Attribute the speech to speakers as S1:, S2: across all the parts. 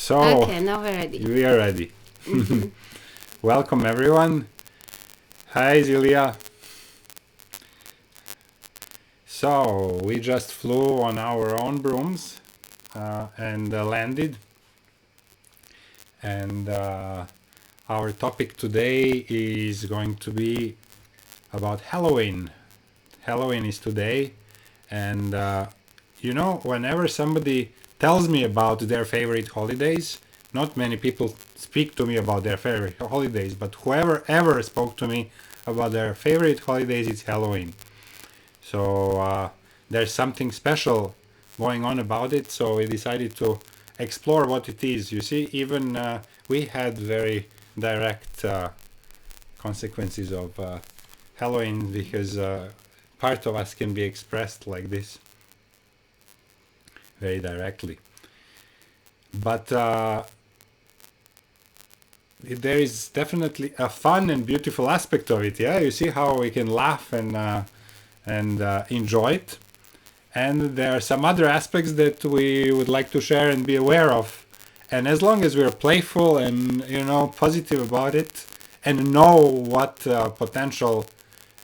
S1: So,
S2: Okay, now we're ready.
S1: we are ready.
S2: Mhm.
S1: Welcome everyone. Hi Zilia. So, we just flew on our own brooms and landed. And our topic today is going to be about Halloween. Halloween is today. And whenever somebody tells me about their favorite holidays, not many people speak to me about their favorite holidays, but whoever ever spoke to me about their favorite holidays, it's Halloween. So there's something special going on about it. So we decided to explore what it is. You see, even we had very direct consequences of Halloween because part of us can be expressed like this very directly. But there is definitely a fun and beautiful aspect of it. Yeah, you see how we can laugh and enjoy it. And there are some other aspects that we would like to share and be aware of. And as long as we're playful and positive about it, and know what potential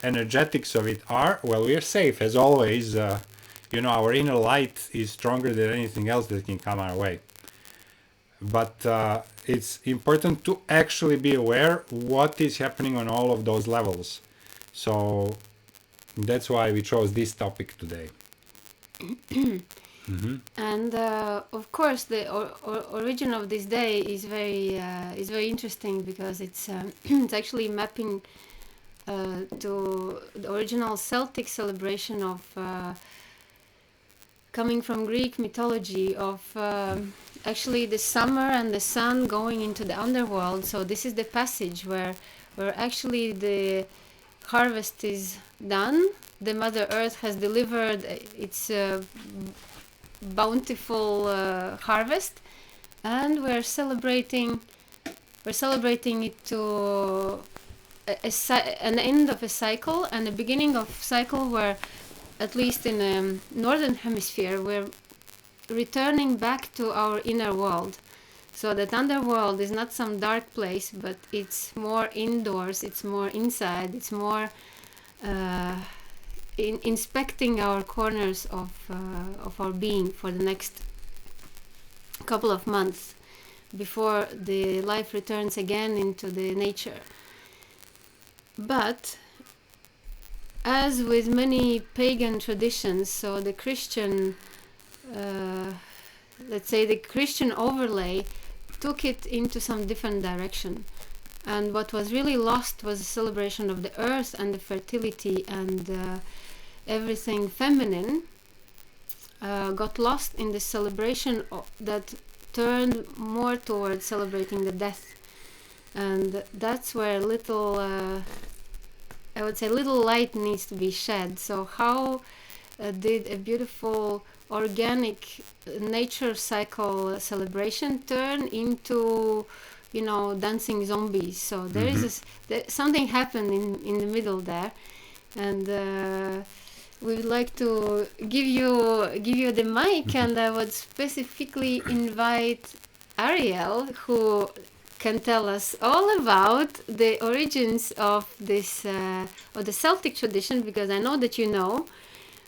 S1: energetics of it are, well, we're safe as always. Our inner light is stronger than anything else that can come our way. But it's important to actually be aware what is happening on all of those levels. So that's why we chose this topic today. Hmm.
S2: And of course, the origin of this day is very interesting because it's it's actually mapping to the original Celtic celebration of coming from Greek mythology of actually the summer and the sun going into the underworld. So this is the passage where actually the harvest is done. The Mother Earth has delivered its bountiful harvest, and we're celebrating it to an end of a cycle and the beginning of cycle where, at least in the northern hemisphere, we're returning back to our inner world. So that underworld is not some dark place, but it's more indoors, it's more inside, it's more inspecting our corners of our being for the next couple of months before the life returns again into the nature. But as with many pagan traditions, so the Christian, let's say the Christian overlay took it into some different direction. And what was really lost was the celebration of the earth and the fertility and everything feminine got lost in the celebration that turned more towards celebrating the death. And that's where I would say little light needs to be shed. So how did a beautiful organic nature cycle celebration turn into dancing zombies? So there is something happened in the middle there, and we would like to give you the mic, and I would specifically invite Ariel, who can tell us all about the origins of this of the Celtic tradition, because I know that you know,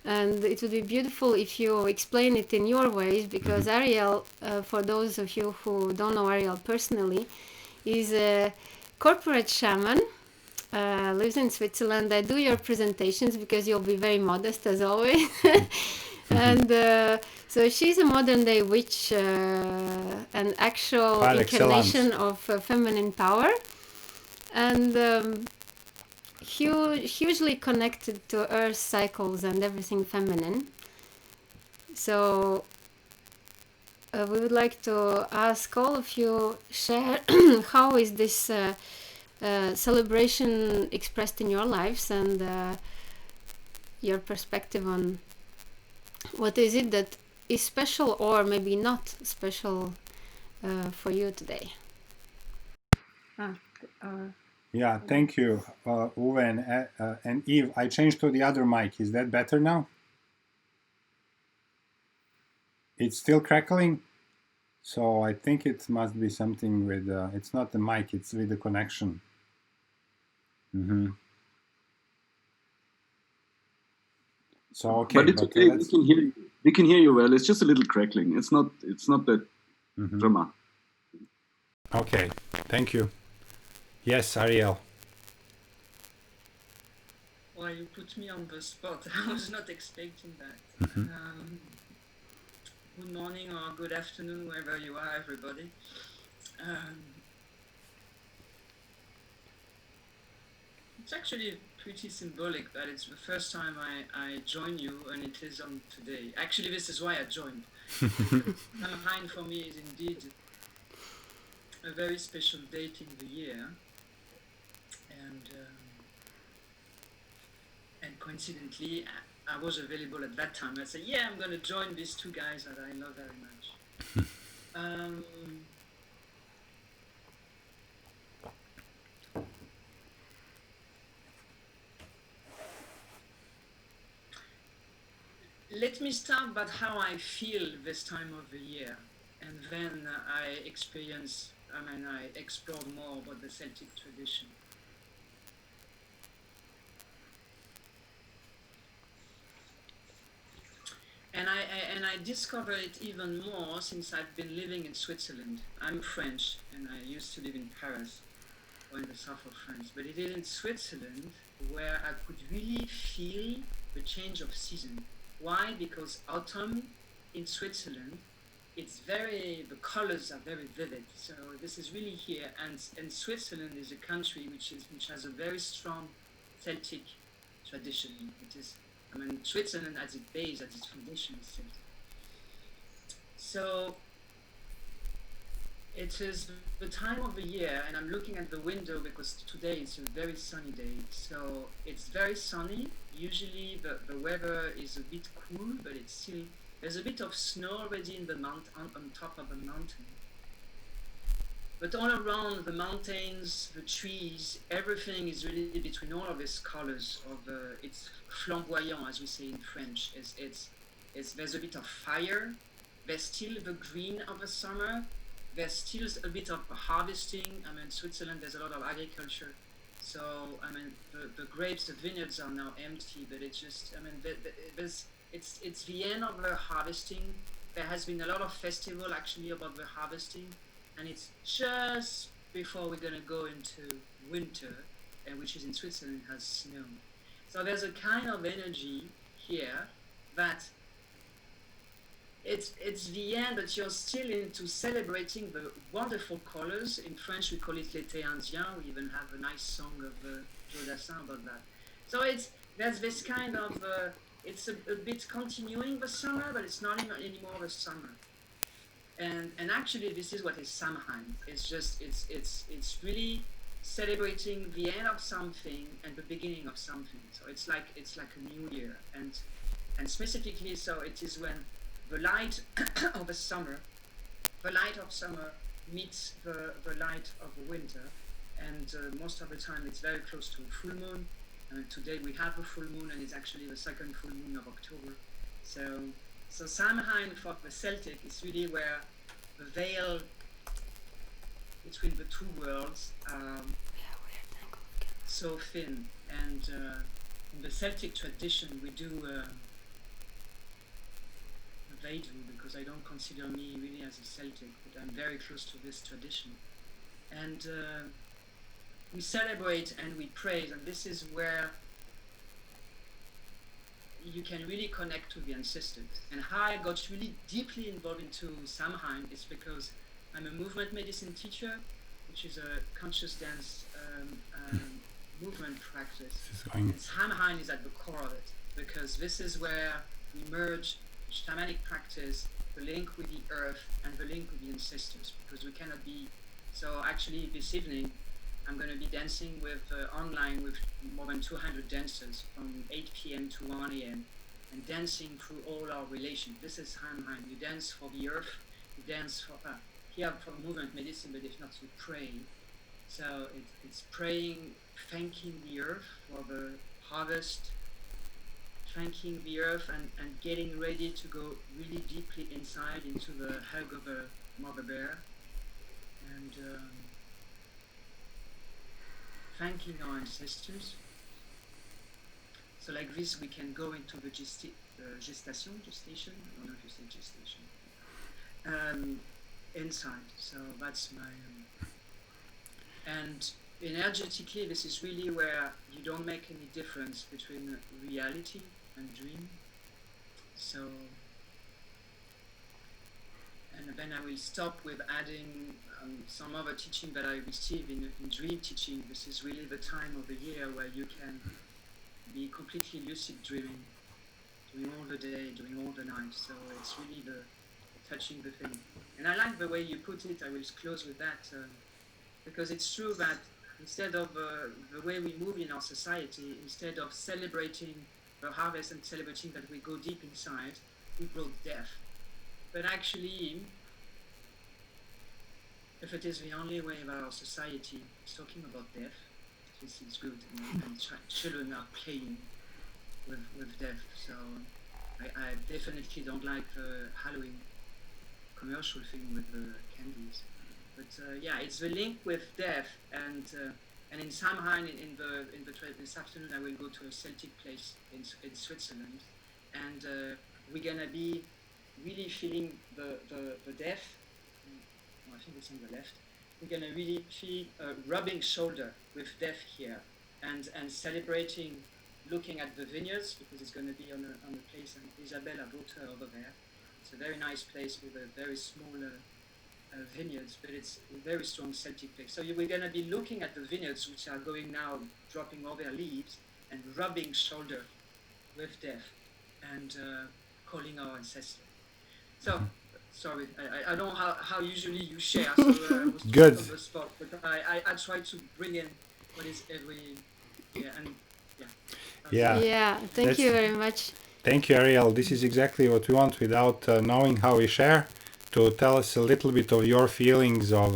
S2: and it would be beautiful if you explain it in your ways, because Ariel, for those of you who don't know Ariel personally, is a corporate shaman, lives in Switzerland. I do your presentations because you'll be very modest as always. And so she's a modern day witch, an actual
S1: Par
S2: incarnation
S1: excellence.
S2: of feminine power, and hugely connected to earth cycles and everything feminine. So we would like to ask all of you, share how is this celebration expressed in your lives, and your perspective on what is it that is special or maybe not special for you today.
S1: Yeah, thank you, Uwe and Eve. I changed to the other mic. Is that better now? It's still crackling? So I think it must be something with, it's not the mic, it's with the connection. So okay,
S3: But it's
S1: but
S3: okay.
S1: let's.
S3: We can hear you well. It's just a little crackling. It's not that drama.
S1: Okay, thank you. Yes, Ariel.
S4: Well, you put me on the spot. I was not expecting that. Good morning or good afternoon, wherever you are, everybody. It's actually pretty symbolic that it's the first time I join you, and it is on today. Actually, this is why I joined. Samhain for me is indeed a very special date in the year, and coincidentally, I was available at that time. I said, yeah, I'm going to join these two guys that I love very much. Let me start about how I feel this time of the year, and then I explore more about the Celtic tradition. And I discover it even more since I've been living in Switzerland. I'm French, and I used to live in Paris, or in the south of France. But it is in Switzerland where I could really feel the change of season. Why? Because autumn in Switzerland, the colors are very vivid. So this is really here, and Switzerland is a country which has a very strong Celtic tradition. Switzerland at its base, at its foundation is Celtic. So it is the time of the year, and I'm looking at the window because today is a very sunny day. So it's very sunny. Usually the weather is a bit cool, but there's a bit of snow already in the on top of the mountain. But all around the mountains, the trees, everything is really between all of these colors it's flamboyant, as we say in French. There's a bit of fire. There's still the green of the summer. There's still a bit of harvesting. Switzerland, there's a lot of agriculture. So, the grapes, the vineyards are now empty, but it's just, it's the end of the harvesting. There has been a lot of festival actually about the harvesting, and it's just before we're going to go into winter, which is in Switzerland, has snow. So there's a kind of energy here that it's the end, but you're still into celebrating the wonderful colors. In French, we call it l'été indien. We even have a nice song of Joe Dassin about that. So there's this kind of, it's a bit continuing the summer, but it's not anymore the summer. And actually, this is what is Samhain. It's really celebrating the end of something and the beginning of something. So it's like a new year, and specifically, so it is when the light of the summer meets the light of the winter, and most of the time it's very close to a full moon. Today we have a full moon, and it's actually the second full moon of October. So Samhain for the Celtic is really where the veil between the two worlds so thin. And in the Celtic tradition, we do. They do, because I don't consider me really as a Celtic, but I'm very close to this tradition. And we celebrate and we praise, and this is where you can really connect to the ancestors. And how I got really deeply involved into Samhain is because I'm a movement medicine teacher, which is a conscious dance movement practice. And Samhain is at the core of it, because this is where we merge shamanic practice, the link with the earth, and the link with the ancestors, because we cannot be. So actually this evening I'm going to be dancing online with more than 200 dancers from 8 p.m. to 1 a.m. and dancing through all our relations. This is Samhain. You dance for the earth, you dance for here for movement medicine, but if not, you pray. So it's praying, thanking the earth for the harvest, thanking the earth and getting ready to go really deeply inside into the hug of a mother bear, and thanking our ancestors. So like this, we can go into the gestation. I don't know if you say gestation. Inside. So that's my. And energetically, this is really where you don't make any difference between reality and dream. So, and then I will stop with adding some other teaching that I receive in dream teaching. This is really the time of the year where you can be completely lucid dreaming, during all the day, during all the night. So it's really the touching the thing. And I like the way you put it. I will close with that because it's true that instead of the way we move in our society, instead of celebrating the harvest and celebrating that we go deep inside, we brought death. But actually, if it is the only way of our society is talking about death, this is good, and children are playing with death. So I definitely don't like the Halloween commercial thing with the candies. But yeah, it's the link with death, and in Samhain this afternoon I will go to a Celtic place in Switzerland, and we're gonna be really feeling the death. I think it's on the left. We're gonna really feel rubbing shoulder with death here, and celebrating, looking at the vineyards, because it's gonna be on a place, and Isabella brought her over there. It's a very nice place with a very small vineyards, but it's a very strong Celtic place. So we're going to be looking at the vineyards, which are going now, dropping all their leaves and rubbing shoulder with death and calling our ancestors. So, sorry, I don't know how usually you share, so I was
S1: Good.
S4: on the spot, but I try to bring in what is every,
S2: Yeah, thank you very much.
S1: Thank you, Ariel. This is exactly what we want without knowing how we share, to tell us a little bit of your feelings of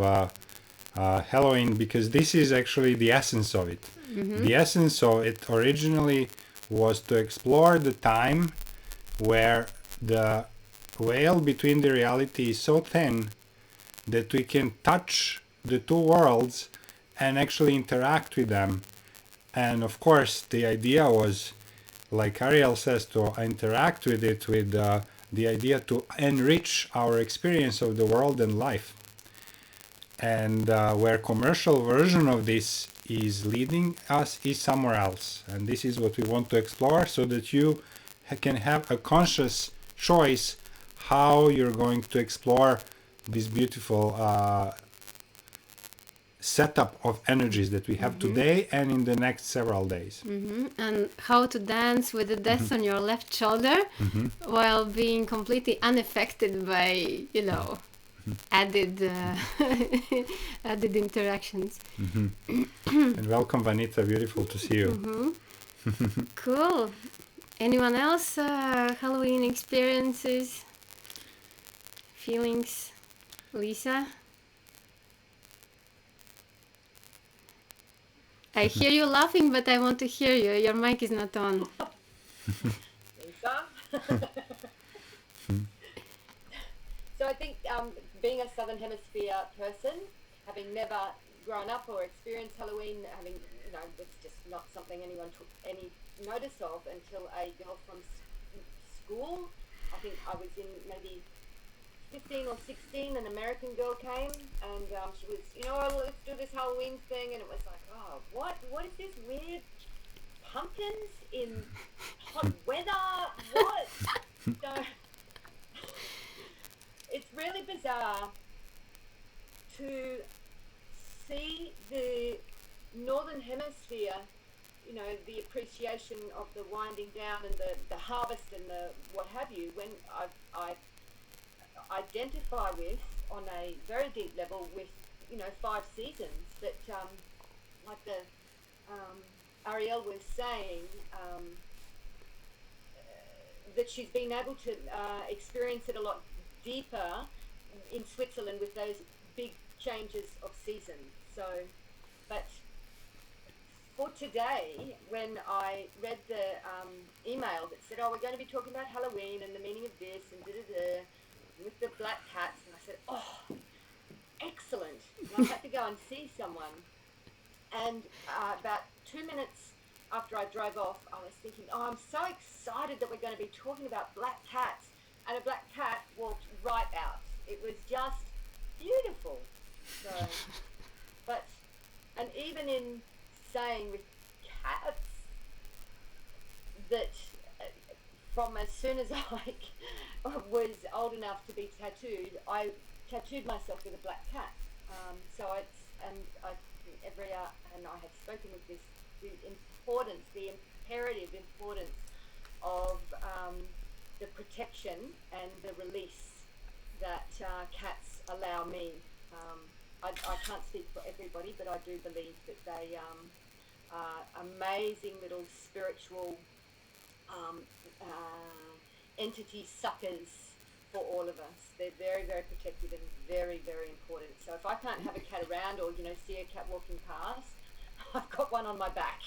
S1: Halloween, because this is actually the essence of it. The essence of it originally was to explore the time where the veil between the reality is so thin that we can touch the two worlds and actually interact with them. And of course, the idea was, like Ariel says, to interact with it with the idea to enrich our experience of the world and life. And where commercial version of this is leading us is somewhere else. And this is what we want to explore, so that you can have a conscious choice how you're going to explore this beautiful setup of energies that we have today and in the next several days.
S2: And how to dance with the death on your left shoulder while being completely unaffected by, added added interactions.
S1: And welcome, Vanita. Beautiful to see you.
S2: Cool. Anyone else? Halloween experiences, feelings? Lisa? I hear you laughing, but I want to hear you. Your mic is not on.
S5: Lisa? So I think being a Southern Hemisphere person, having never grown up or experienced Halloween, it's just not something anyone took any notice of until a girl from school, I think I was in maybe 15 or 16, an American girl came, and she was, let's do this Halloween thing, and it was like, oh, what is this weird pumpkins in hot weather? What? So it's really bizarre to see the Northern Hemisphere, the appreciation of the winding down and the harvest and the what have you, when I identify with, on a very deep level, with 5 seasons that like the Ariel was saying, that she's been able to experience it a lot deeper in Switzerland with those big changes of seasons. So, but for today, when I read the email that said, "Oh, we're going to be talking about Halloween and the meaning of this and with the black cats," and I said, "Oh, excellent!" And I had to go and see someone. And about 2 minutes after I drove off, I was thinking, "Oh, I'm so excited that we're going to be talking about black cats," and a black cat walked right out. It was just beautiful. So, but and even in saying with cats that from as soon as I was old enough to be tattooed, I tattooed myself with a black cat. So it's and I and I have spoken with this the imperative importance of the protection and the release that cats allow me. I can't speak for everybody, but I do believe that they are amazing little spiritual entity suckers for all of us. They're very, very protective and very, very important. So if I can't have a cat around or, see a cat walking past, I've got one on my back.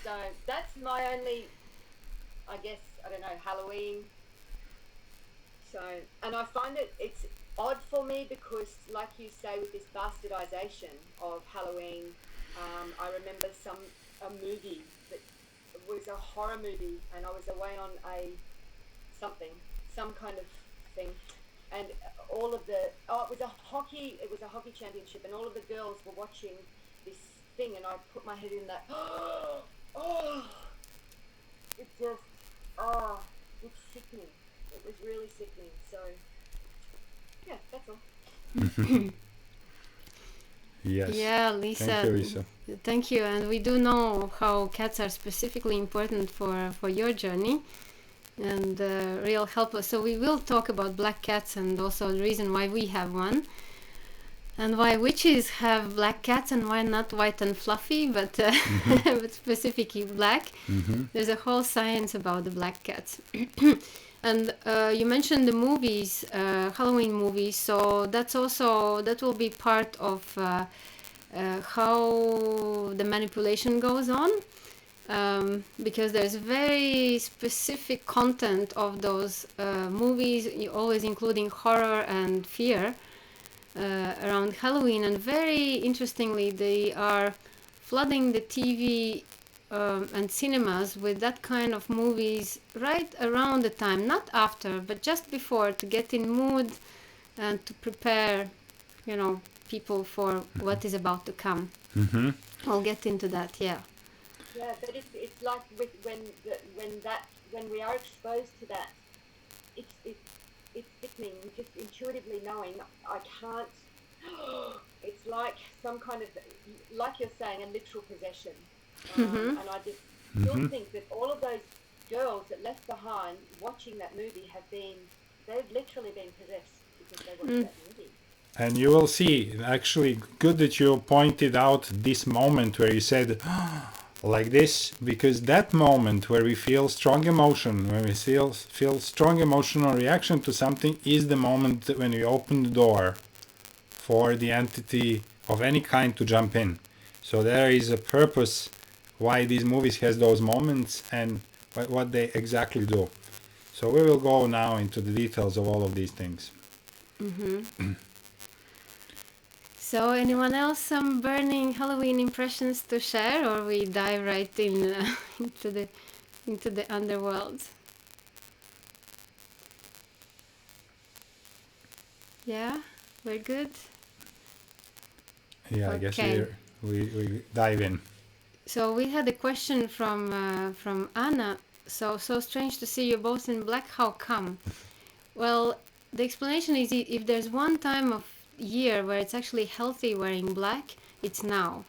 S5: So that's my only, I guess, I don't know, Halloween. So, and I find it's odd for me because, like you say, with this bastardization of Halloween, I remember a movie that was a horror movie, and I was away on some kind of thing, and all of the it was a hockey championship, and all of the girls were watching this thing, and I put my head in that. It just it's sickening. It was really sickening. So yeah, that's all.
S1: Yes.
S2: Yeah, Lisa.
S1: Thank you, Lisa.
S2: Thank you. And we do know how cats are specifically important for your journey and real helpers. So we will talk about black cats and also the reason why we have one and why witches have black cats and why not white and fluffy, but but specifically black. There's a whole science about the black cats. And you mentioned the movies, Halloween movies, so that will be part of how the manipulation goes on, because there's very specific content of those movies, always including horror and fear around Halloween, and very interestingly they are flooding the TV and cinemas with that kind of movies right around the time, not after, but just before, to get in mood and to prepare, people for what is about to come. I'll get into that. Yeah,
S5: but it's like when we are exposed to that, it's sickening. Just intuitively knowing I can't. It's like some kind of, like you're saying, a literal possession. And I just still think that all of those girls that left behind watching that movie they've literally been possessed because they watched that movie.
S1: And you will see, actually, good that you pointed out this moment where you said, like this, because that moment where we feel strong emotion, when we feel strong emotional reaction to something, is the moment when we open the door for the entity of any kind to jump in. So there is a purpose why these movies has those moments and what they exactly do. So we will go now into the details of all of these things.
S2: So anyone else some burning Halloween impressions to share, or we dive right in into the underworld? Yeah, we're good.
S1: Yeah, I guess we dive in.
S2: So we had a question from Anna. So strange to see you both in black. How come? Well, the explanation is if there's one time of year where it's actually healthy wearing black, it's now.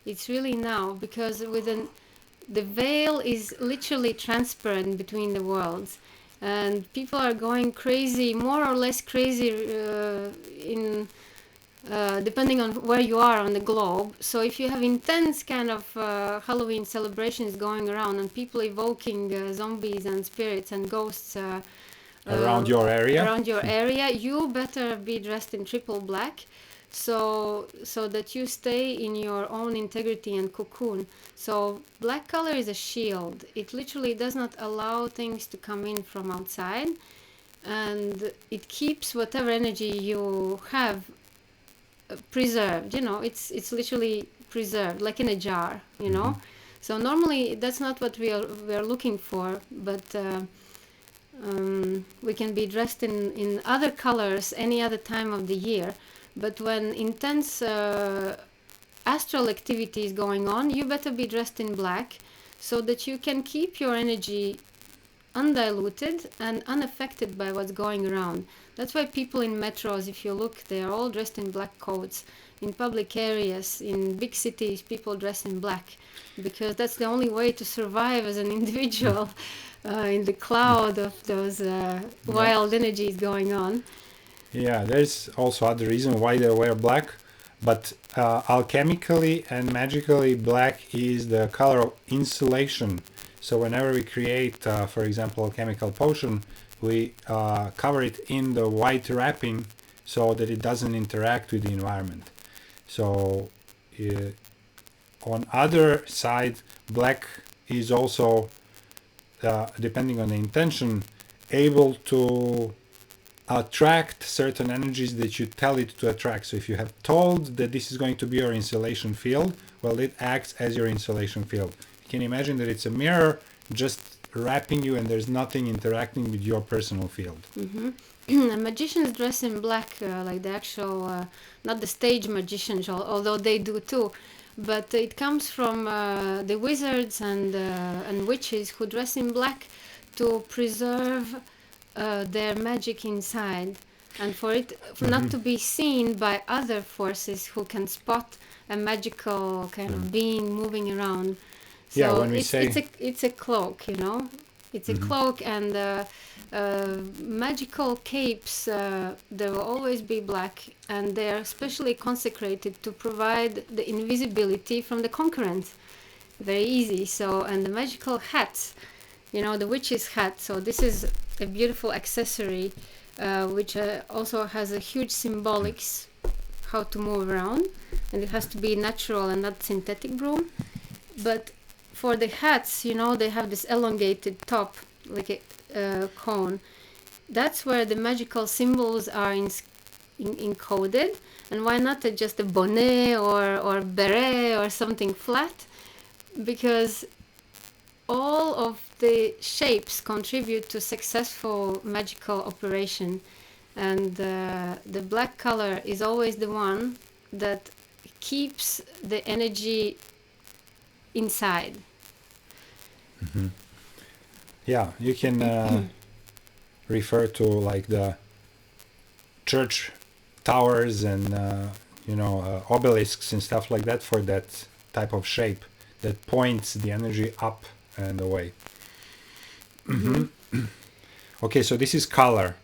S2: It's really now, because the veil is literally transparent between the worlds, and people are going crazy, more or less crazy, depending on where you are on the globe. So if you have intense kind of Halloween celebrations going around and people evoking zombies and spirits and ghosts
S1: around your area,
S2: you better be dressed in triple black. so that you stay in your own integrity and cocoon. So black color is a shield. It literally does not allow things to come in from outside, and it keeps whatever energy you have preserved. It's literally preserved, like in a jar. So normally that's not what we are looking for, but we can be dressed in other colors any other time of the year. But when intense astral activity is going on, you better be dressed in black so that you can keep your energy undiluted and unaffected by what's going around. That's why people in metros, if you look, they are all dressed in black coats. In public areas, in big cities, people dress in black because that's the only way to survive as an individual in the cloud of those wild energies going on.
S1: Yeah, there's also other reason why they wear black, but alchemically and magically, black is the color of insulation. So whenever we create, for example, a chemical potion, we cover it in the white wrapping so that it doesn't interact with the environment. So on other side, black is also, depending on the intention, able to attract certain energies that you tell it to attract. So if you have told that this is going to be your insulation field, well, it acts as your insulation field. You can imagine that it's a mirror just wrapping you and there's nothing interacting with your personal field.
S2: Magicians dress in black, like the actual, not the stage magicians, although they do too. But it comes from the wizards and witches who dress in black to preserve their magic inside, and for it not to be seen by other forces who can spot a magical kind of being moving around. So
S1: Yeah, when we say
S2: it's a cloak, it's a cloak, and magical capes, they will always be black, and they are specially consecrated to provide the invisibility from the concurrent. Very easy. So, and the magical hats, the witch's hat. So this is a beautiful accessory, which also has a huge symbolics how to move around, and it has to be natural and not synthetic broom. But for the hats, they have this elongated top, like a cone. That's where the magical symbols are encoded. And why not just a bonnet or beret or something flat? Because all of the shapes contribute to successful magical operation, and the black color is always the one that keeps the energy inside.
S1: Yeah, you can refer to like the church towers and obelisks and stuff like that for that type of shape that points the energy up and away. Okay, so this is color.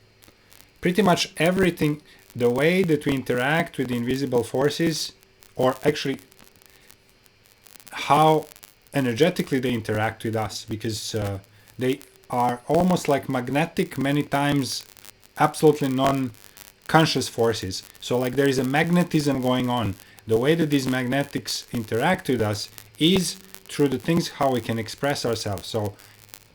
S1: Pretty much everything, the way that we interact with the invisible forces, or actually how energetically they interact with us, because they are almost like magnetic, many times absolutely non-conscious forces. So like there is a magnetism going on. The way that these magnetics interact with us is through the things how we can express ourselves. So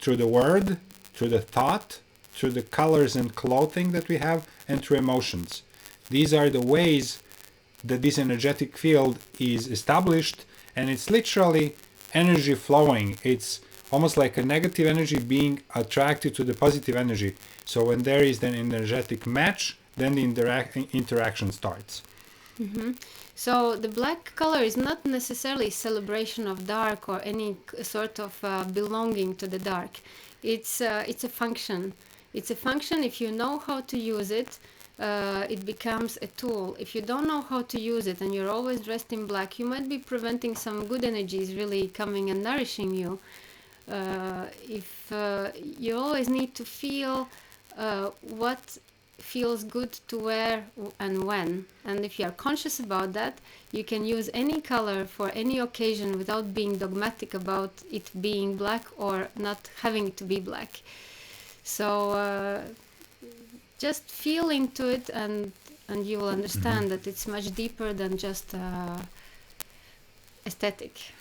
S1: through the word, through the thought, through the colors and clothing that we have, and through emotions. These are the ways that this energetic field is established, and it's literally energy flowing. It's almost like a negative energy being attracted to the positive energy. So when there is an energetic match, then the interaction starts.
S2: So the black color is not necessarily celebration of dark or any sort of belonging to the dark. It's a function. It's a function. If you know how to use it, it becomes a tool. If you don't know how to use it and you're always dressed in black, you might be preventing some good energies really coming and nourishing you. If you always need to feel what feels good to wear and when, and if you are conscious about that, you can use any color for any occasion without being dogmatic about it being black or not having to be black. So just feel into it and and you will understand that it's much deeper than just aesthetic.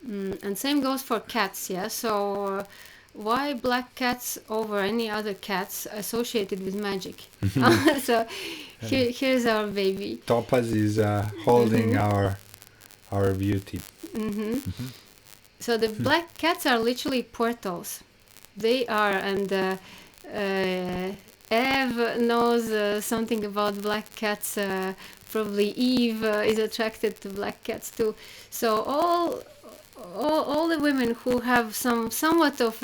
S2: And same goes for cats, yeah. So why black cats over any other cats associated with magic? So here's our baby.
S1: Topaz is holding our beauty.
S2: So the black cats are literally portals. They are, and Eve knows something about black cats. Probably Eve is attracted to black cats too. So all the women who have somewhat of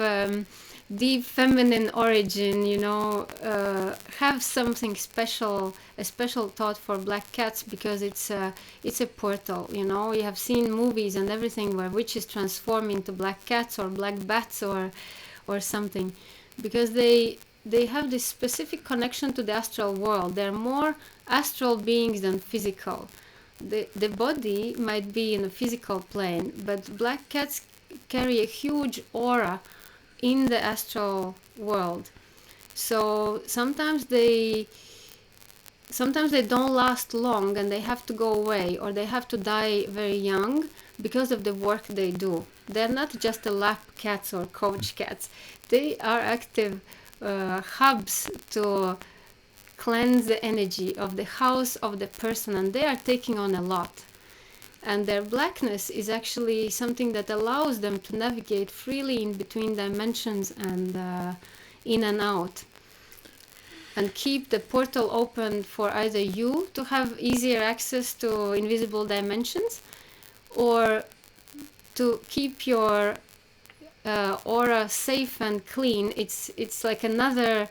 S2: deep feminine origin, have something special, a special thought for black cats, because it's a portal. You have seen movies and everything where witches transform into black cats or black bats or something, because they have this specific connection to the astral world. They're more astral beings than physical. The body might be in a physical plane, but black cats carry a huge aura in the astral world. So sometimes they don't last long, and they have to go away, or they have to die very young because of the work they do. They're not just the lap cats or coach cats. They are active hubs to cleanse the energy of the house of the person, and they are taking on a lot. And their blackness is actually something that allows them to navigate freely in between dimensions and in and out, and keep the portal open for either you to have easier access to invisible dimensions, or to keep your aura safe and clean. It's like another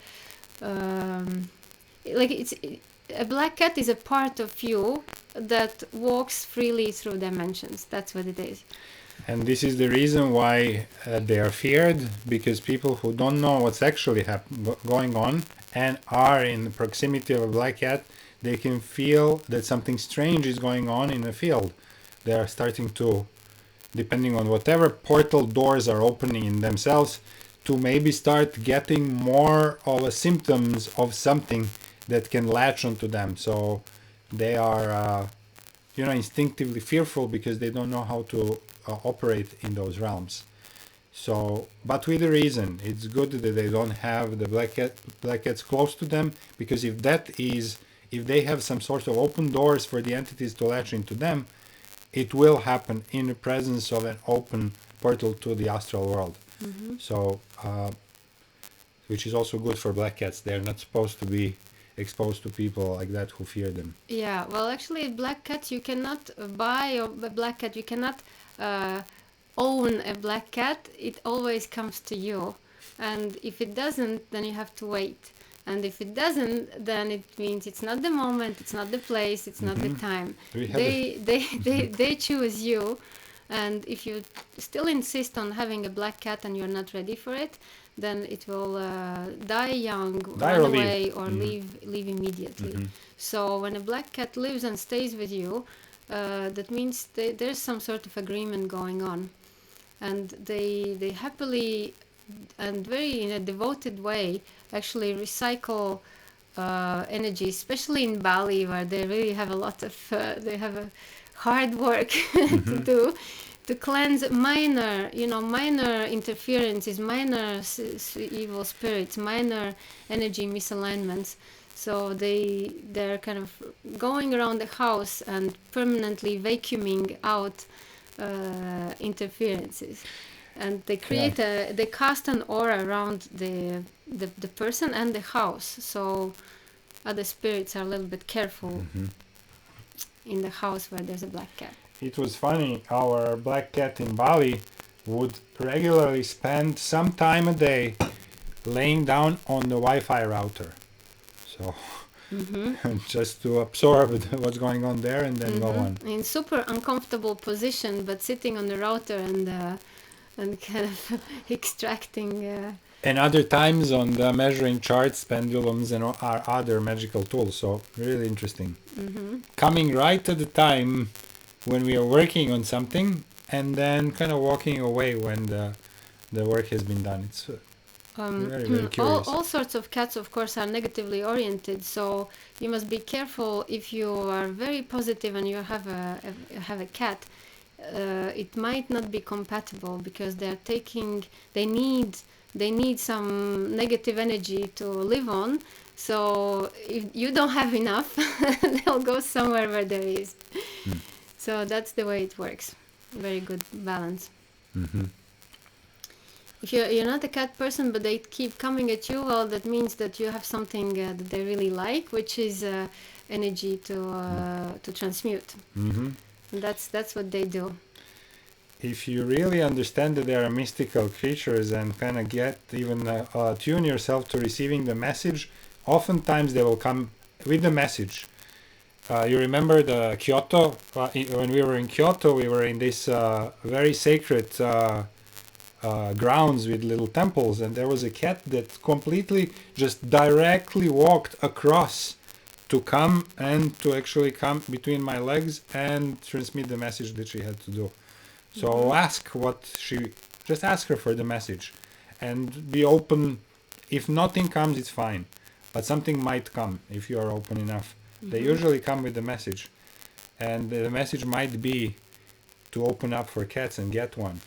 S2: a black cat is a part of you that walks freely through dimensions. That's what it is.
S1: And this is the reason why they are feared, because people who don't know what's actually going on and are in the proximity of a black cat, they can feel that something strange is going on in the field. They are starting to, depending on whatever portal doors are opening in themselves, to maybe start getting more of a symptoms of something that can latch onto them. So they are, instinctively fearful because they don't know how to operate in those realms. So, but with a reason, it's good that they don't have the black cats close to them, because if they have some sort of open doors for the entities to latch into them, it will happen in the presence of an open portal to the astral world. So, which is also good for black cats. They're not supposed to be exposed to people like that who fear them.
S2: Yeah, well, actually, black cats, you cannot buy a black cat. You cannot own a black cat. It always comes to you. And if it doesn't, then you have to wait. And if it doesn't, then it means it's not the moment, it's not the place, it's not the time. They choose you. And if you still insist on having a black cat and you're not ready for it, then it will die young, run away, or leave immediately. So when a black cat lives and stays with you, that means there's some sort of agreement going on. And they happily and very in a devoted way actually recycle energy, especially in Bali, where they really have a lot of they have a hard work to do, to cleanse minor interferences, minor evil spirits, minor energy misalignments. So they're kind of going around the house and permanently vacuuming out interferences. And they create they cast an aura around the person and the house, so other spirits are a little bit careful in the house where there's a black cat.
S1: It was funny, our black cat in Bali would regularly spend some time a day laying down on the Wi-Fi router, so just to absorb what's going on there and then go on.
S2: In super uncomfortable position, but sitting on the router and kind of extracting.
S1: And other times on the measuring charts, pendulums, and our other magical tools. So really interesting. Coming right at the time when we are working on something, and then kind of walking away when the work has been done. Very, very curious.
S2: All sorts of cats, of course, are negatively oriented. So you must be careful if you are very positive and you have a cat. It might not be compatible because they need some negative energy to live on. So if you don't have enough, they'll go somewhere where there is. So that's the way it works. Very good balance.
S1: Mm-hmm.
S2: If you're not a cat person, but they keep coming at you, well, that means that you have something that they really like, which is energy to transmute.
S1: Mm-hmm.
S2: And that's what they do.
S1: If you really understand that they are mystical creatures and kind of get even tune yourself to receiving the message, oftentimes they will come with the message. You remember the Kyoto? When we were in Kyoto, we were in this very sacred grounds with little temples, and there was a cat that completely just directly walked across to come and to actually come between my legs and transmit the message that she had to do. So ask her for the message and be open. If nothing comes, it's fine, but something might come if you are open enough. They usually come with the message, and the message might be to open up for cats and get one.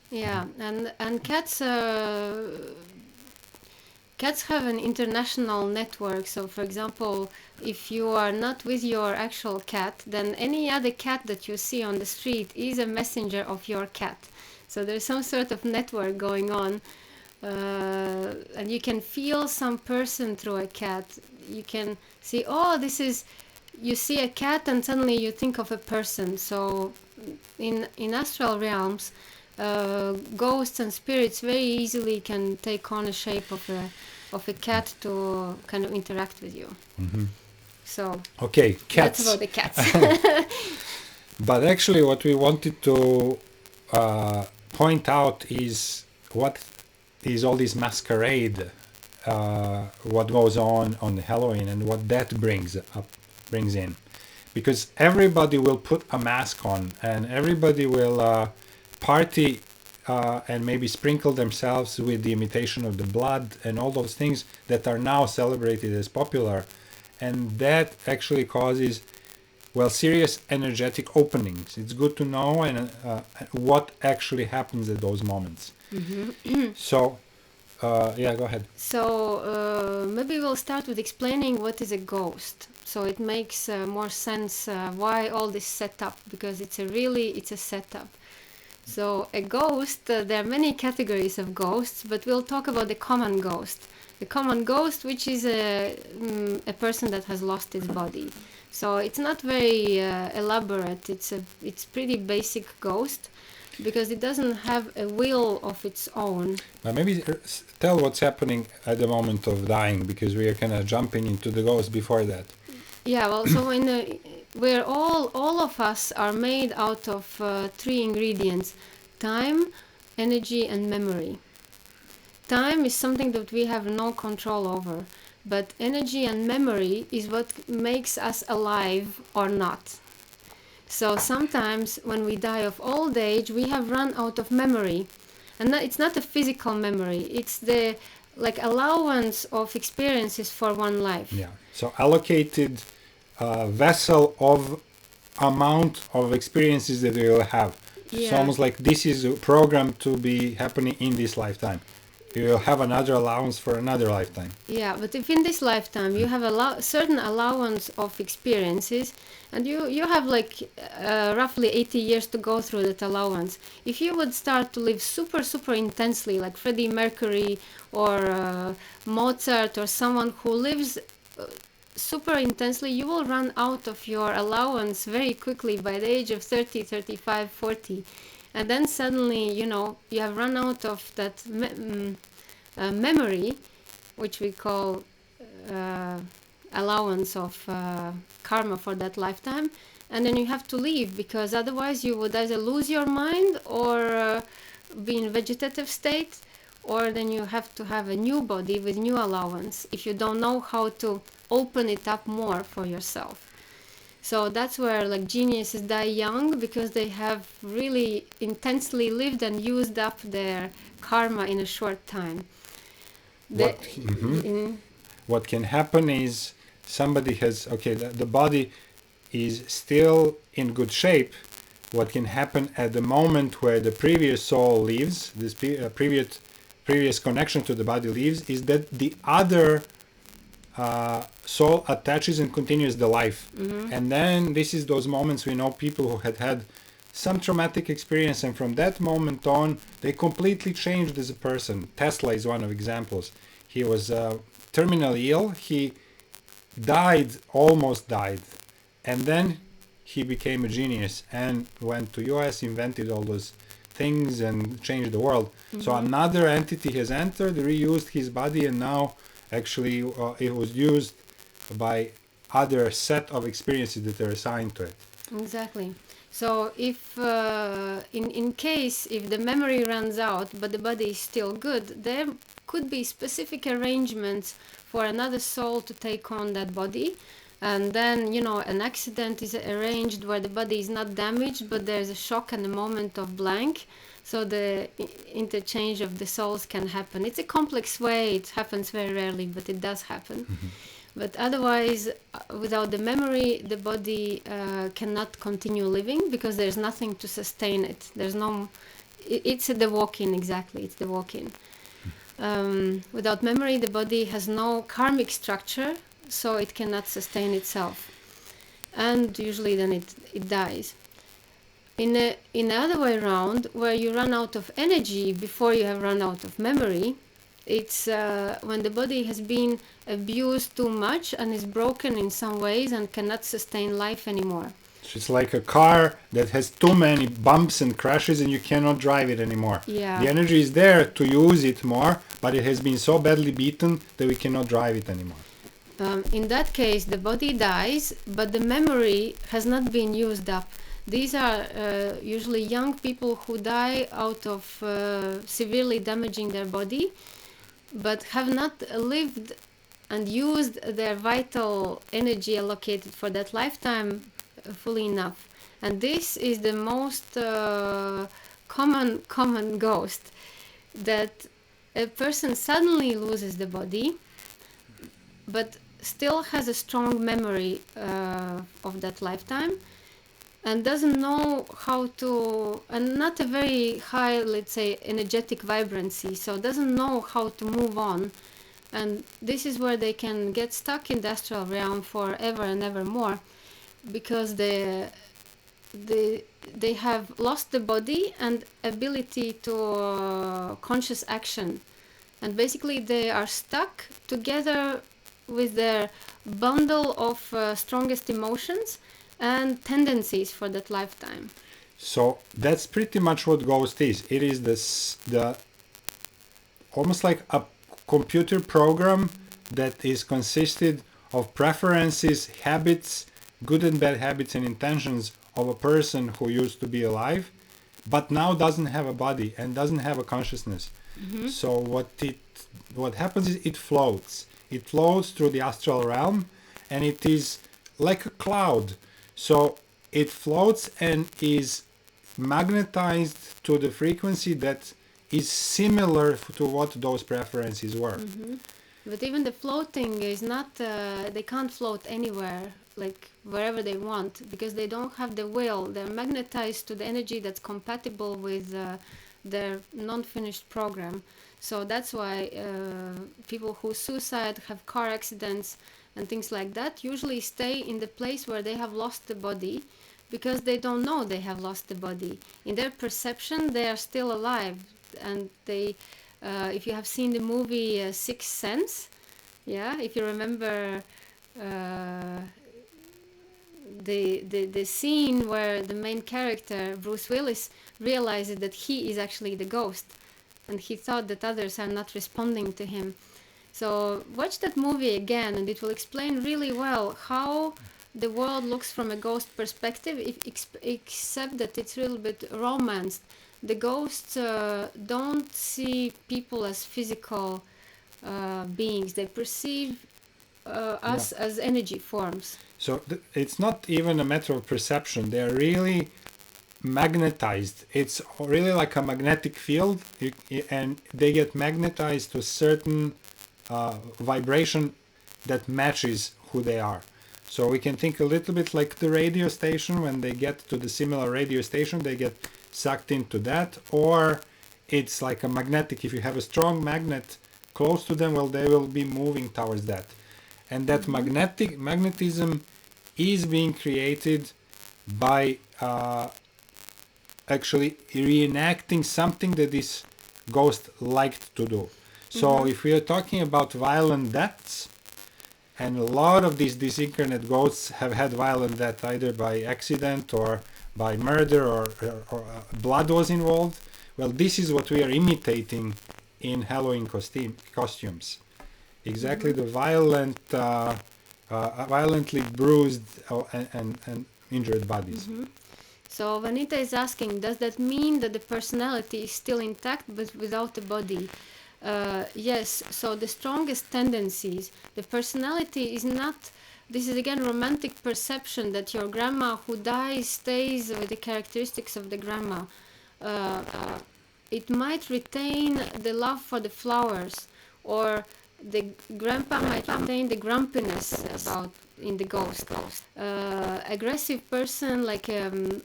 S2: Yeah, and cats have an international network. So, for example, if you are not with your actual cat, then any other cat that you see on the street is a messenger of your cat. So there's some sort of network going on, and you can feel some person through a cat. You can see, you see a cat and suddenly you think of a person. So in astral realms, ghosts and spirits very easily can take on a shape of a cat to kind of interact with you.
S1: Mm-hmm.
S2: So
S1: okay, cats.
S2: That's about the cats.
S1: But actually, what we wanted to point out is what is all this masquerade, what goes on Halloween, and what that brings in, because everybody will put a mask on, and everybody will party and maybe sprinkle themselves with the imitation of the blood and all those things that are now celebrated as popular, and that actually causes serious energetic openings. It's good to know and what actually happens at those moments. So go ahead.
S2: So maybe we'll start with explaining what is a ghost. So it makes more sense why all this setup, because it's a setup. So a ghost, there are many categories of ghosts, but we'll talk about the common ghost. The common ghost, which is a person that has lost his body. So it's not very elaborate. It's pretty basic ghost, because it doesn't have a will of its own.
S1: Maybe tell what's happening at the moment of dying, because we are kind of jumping into the ghost before that.
S2: Yeah, well, so where all of us are made out of 3 ingredients: time, energy, and memory. Time is something that we have no control over, but energy and memory is what makes us alive or not. So sometimes when we die of old age, we have run out of memory, and it's not a physical memory, it's the allowance of experiences for one life.
S1: Yeah, so allocated vessel of amount of experiences that we will have. Yeah. It's almost like this is programmed to be happening in this lifetime. You will have another allowance for another lifetime.
S2: Yeah, but if in this lifetime you have a certain allowance of experiences, and you have roughly 80 years to go through that allowance, if you would start to live super, super intensely, like Freddie Mercury or Mozart or someone who lives super intensely, you will run out of your allowance very quickly by the age of 30, 35, 40. And then suddenly, you have run out of that memory, which we call allowance of karma for that lifetime. And then you have to leave, because otherwise you would either lose your mind or be in vegetative state, or then you have to have a new body with new allowance if you don't know how to open it up more for yourself. So that's where geniuses die young, because they have really intensely lived and used up their karma in a short time.
S1: What can happen is somebody has, the body is still in good shape. What can happen at the moment where the previous soul leaves, this previous connection to the body leaves, is that the other soul attaches and continues the life. And then this is those moments we know people who had some traumatic experience, and from that moment on they completely changed as a person. Tesla is one of examples. He was terminally ill. He almost died, and then he became a genius and went to US, invented all those things and changed the world. So another entity has entered, reused his body, and now actually it was used by other set of experiences that are assigned to it.
S2: Exactly. So if in case if the memory runs out but the body is still good, there could be specific arrangements for another soul to take on that body, and then an accident is arranged where the body is not damaged but there's a shock and a moment of blank, so the interchange of the souls can happen. It's a complex way, it happens very rarely, but it does happen. But otherwise, without the memory, the body cannot continue living because there's nothing to sustain it. It's the walk-in, exactly, it's the walk-in. Without memory, the body has no karmic structure, so it cannot sustain itself. And usually then it dies. In the other way around, where you run out of energy before you have run out of memory, it's when the body has been abused too much and is broken in some ways and cannot sustain life anymore.
S1: So it's like a car that has too many bumps and crashes and you cannot drive it anymore.
S2: Yeah.
S1: The energy is there to use it more, but it has been so badly beaten that we cannot drive it anymore.
S2: In that case, the body dies, but the memory has not been used up. These are usually young people who die out of severely damaging their body, but have not lived and used their vital energy allocated for that lifetime fully enough. And this is the most common ghost, that a person suddenly loses the body but still has a strong memory of that lifetime and doesn't know how to, and not a very high, let's say, energetic vibrancy, so doesn't know how to move on. And this is where they can get stuck in the astral realm forever and ever more, because they have lost the body and ability to conscious action. And basically they are stuck together with their bundle of strongest emotions and tendencies for that lifetime.
S1: So that's pretty much what ghost is. It is the almost like a computer program that is consisted of preferences, habits, good and bad habits and intentions of a person who used to be alive, but now doesn't have a body and doesn't have a consciousness. So what happens is it floats. It floats through the astral realm, and it is like a cloud. So it floats and is magnetized to the frequency that is similar to what those preferences were.
S2: But even the floating is not, they can't float anywhere, like wherever they want, because they don't have the will. They're magnetized to the energy that's compatible with their non-finished program. So that's why people who suicide, have car accidents and things like that usually stay in the place where they have lost the body, because they don't know they have lost the body. In their perception, they are still alive. And they, if you have seen the movie Sixth Sense, yeah, if you remember the scene where the main character, Bruce Willis, realizes that he is actually the ghost, and he thought that others are not responding to him. So watch that movie again, and it will explain really well how the world looks from a ghost perspective, except that it's a little bit romanced. The ghosts don't see people as physical beings. They perceive us as energy forms.
S1: So it's not even a matter of perception. They're really magnetized. It's really like a magnetic field, and they get magnetized to a certain vibration that matches who they are. So we can think a little bit like the radio station. When they get to the similar radio station, they get sucked into that. Or it's like a magnetic. If you have a strong magnet close to them, well, they will be moving towards that. And that magnetism is being created by actually reenacting something that this ghost liked to do. So if we are talking about violent deaths, and a lot of these disincarnate ghosts have had violent death either by accident or by murder, or blood was involved. Well, this is what we are imitating in Halloween costumes. Exactly the violent, violently bruised and injured bodies.
S2: So Vanita is asking, does that mean that the personality is still intact but without the body? Yes, so the strongest tendencies, the personality is not, this is again romantic perception that your grandma who dies stays with the characteristics of the grandma. It might retain the love for the flowers, or the grandpa might retain the grumpiness about in the ghost. Aggressive person like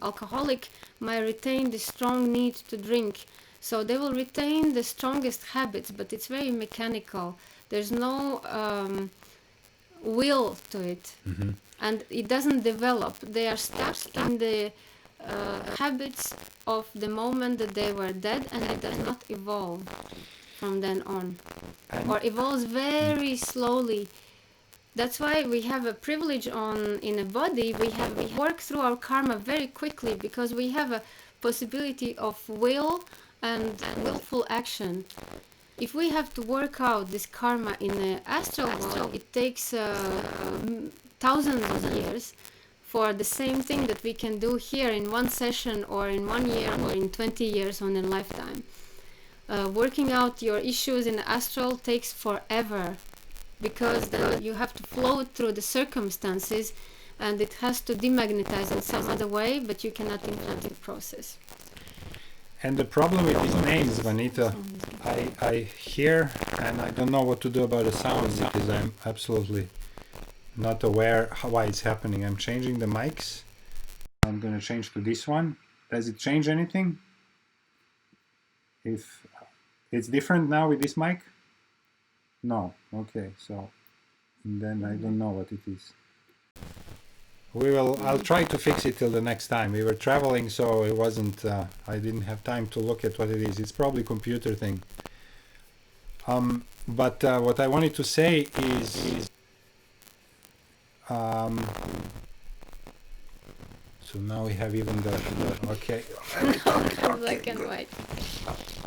S2: alcoholic might retain the strong need to drink. So they will retain the strongest habits, but it's very mechanical. There's no will to it, and it doesn't develop. They are stuck in the habits of the moment that they were dead, and it does not evolve from then on, or evolves very slowly. That's why we have a privilege in a body. We work through our karma very quickly because we have a possibility of will and willful action. If we have to work out this karma in the astral world, it takes thousands of years for the same thing that we can do here in one session, or in 1 year, or in 20 years, or in a lifetime. Working out your issues in the astral takes forever, because then you have to flow through the circumstances, and it has to demagnetize in some other way, but you cannot influence the process.
S1: And the problem with these names, Vanita, I hear, and I don't know what to do about the sound, because I'm absolutely not aware why it's happening. I'm changing the mics. I'm going to change to this one. Does it change anything? If it's different now with this mic? No. Okay, so then I don't know what it is. I'll try to fix it till the next time. We were traveling, so it wasn't, I didn't have time to look at what it is. It's probably a computer thing. But what I wanted to say is so now we have even the okay.
S2: Black and white.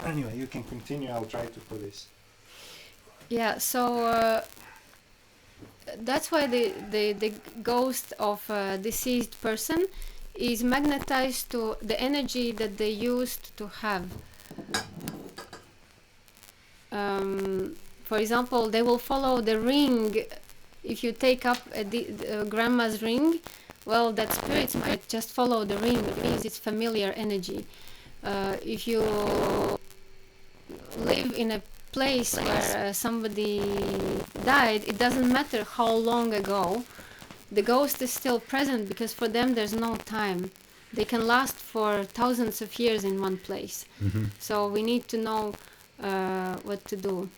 S1: Anyway, you can continue. I'll try to put this.
S2: Yeah, so that's why the ghost of a deceased person is magnetized to the energy that they used to have. For example, they will follow the ring. If you take up grandma's ring, well, that spirit might just follow the ring because it's familiar energy. If you live in a place where somebody died, it doesn't matter how long ago, the ghost is still present because for them there's no time. They can last for thousands of years in one place. So we need to know what to do.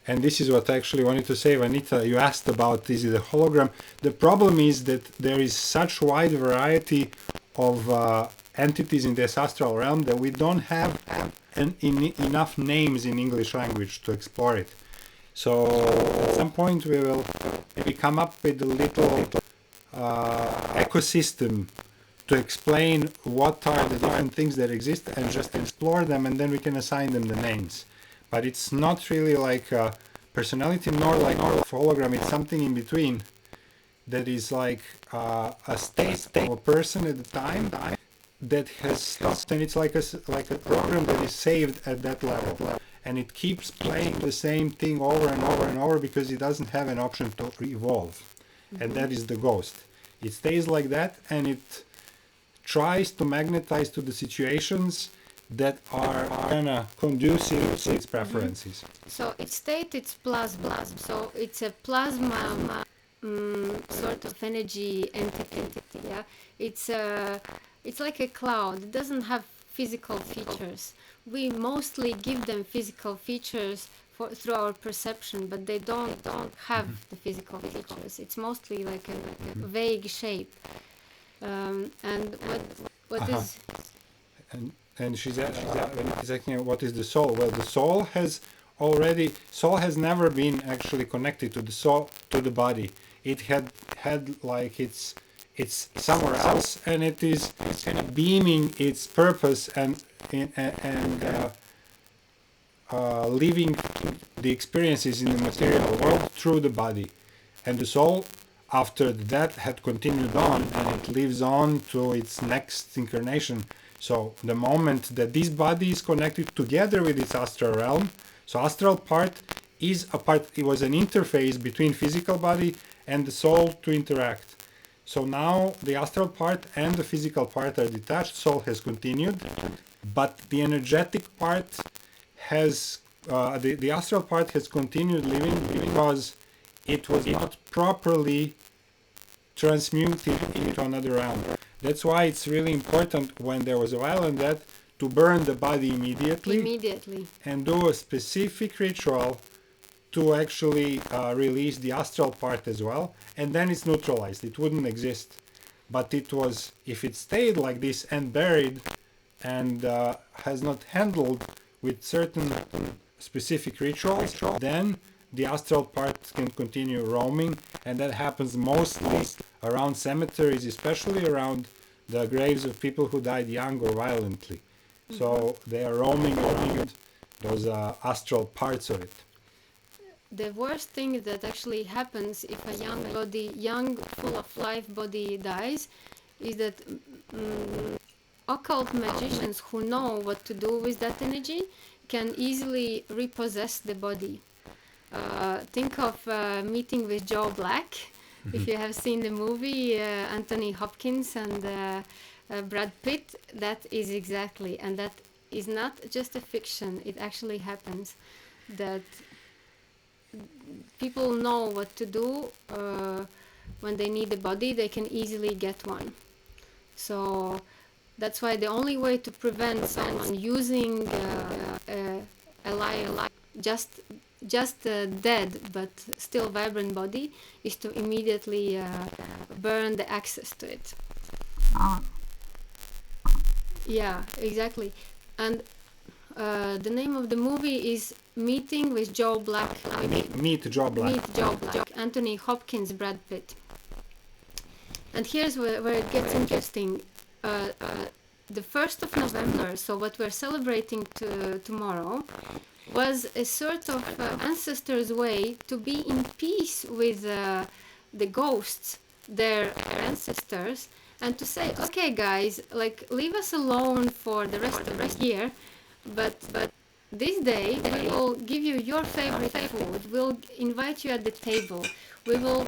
S1: And this is what I actually wanted to say, Vanita. You asked about is it a hologram. The problem is that there is such wide variety of entities in this astral realm that we don't have enough names in English language to explore it. So at some point we will maybe come up with a little ecosystem to explain what are the different things that exist and just explore them, and then we can assign them the names. But it's not really like a personality nor like a hologram. It's something in between that is like a state of a person at the time that has stopped, and it's like a program that is saved at that level, and it keeps playing the same thing over and over and over because it doesn't have an option to evolve. And that is the ghost. It stays like that, and it tries to magnetize to the situations that are kind of conducive to its preferences.
S2: So its state, it's plasma. So it's a plasma sort of energy entity. Yeah, it's like a cloud. It doesn't have physical features. We mostly give them physical features through our perception, but they don't have the physical features. It's mostly like a vague shape. And what is
S1: And she's asking what is the soul. Well, the soul has never been actually connected to the soul, to the body. It had like it's somewhere else, and it's kind of beaming its purpose and living the experiences in the material world through the body. And the soul, after that, had continued on, and it lives on to its next incarnation. So the moment that this body is connected together with its astral realm, so astral part is a part, it was an interface between physical body and the soul to interact. So now the astral part and the physical part are detached, soul has continued, but the energetic part has, the astral part has continued living because it was not properly transmuted into another realm. That's why it's really important when there was a violent death to burn the body immediately and do a specific ritual to actually release the astral part as well, and then it's neutralized. It wouldn't exist. But it was, if it stayed like this and buried and has not handled with certain specific rituals, then the astral part can continue roaming, and that happens mostly around cemeteries, especially around the graves of people who died young or violently. So they are roaming around those astral parts of it.
S2: the worst thing that actually happens if a young, full of life body dies, is that occult magicians who know what to do with that energy can easily repossess the body. Think of Meeting with Joe Black. If you have seen the movie, Anthony Hopkins and Brad Pitt, that is exactly, and that is not just a fiction, it actually happens, that people know what to do when they need a body, they can easily get one. So that's why the only way to prevent someone using alive, just dead but still vibrant body is to immediately burn the access to it. Yeah, exactly. And the name of the movie is Meeting with Joe Black.
S1: Meet Joe Black.
S2: Meet Joe Black. Anthony Hopkins, Brad Pitt. And here's where it gets interesting. The 1st of November, so what we're celebrating tomorrow, was a sort of ancestors' way to be in peace with the ghosts, their ancestors, and to say, okay guys, like, leave us alone for the rest of the year, but this day we will give you your favorite food, we'll invite you at the table, we will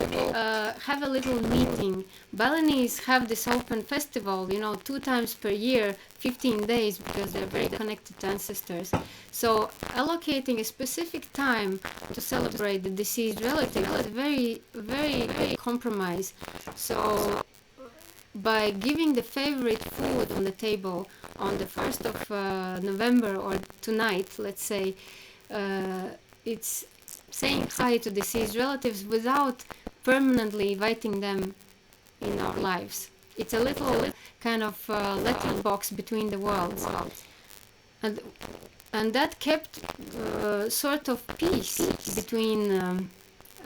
S2: have a little meeting. Balinese have this open festival, 2 times per year, 15 days, because they're very connected to ancestors. So allocating a specific time to celebrate the deceased relative is very, very, very compromise. So by giving the favorite food on the table on the 1st of November, or tonight, let's say, it's saying hi to deceased relatives without permanently inviting them in our lives. It's a little kind of letterbox between the worlds. And that kept sort of peace between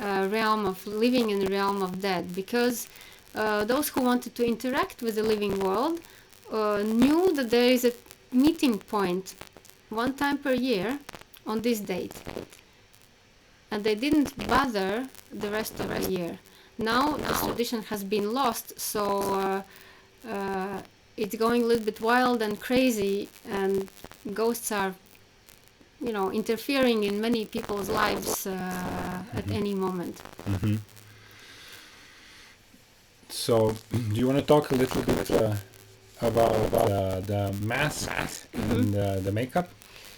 S2: realm of living and realm of dead, because those who wanted to interact with the living world knew that there is a meeting point 1 time per year on this date, and they didn't bother the rest of the year. Now this tradition has been lost, so it's going a little bit wild and crazy, and ghosts are, interfering in many people's lives at any moment.
S1: Mm-hmm. So, do you want to talk a little bit about the mask and the makeup.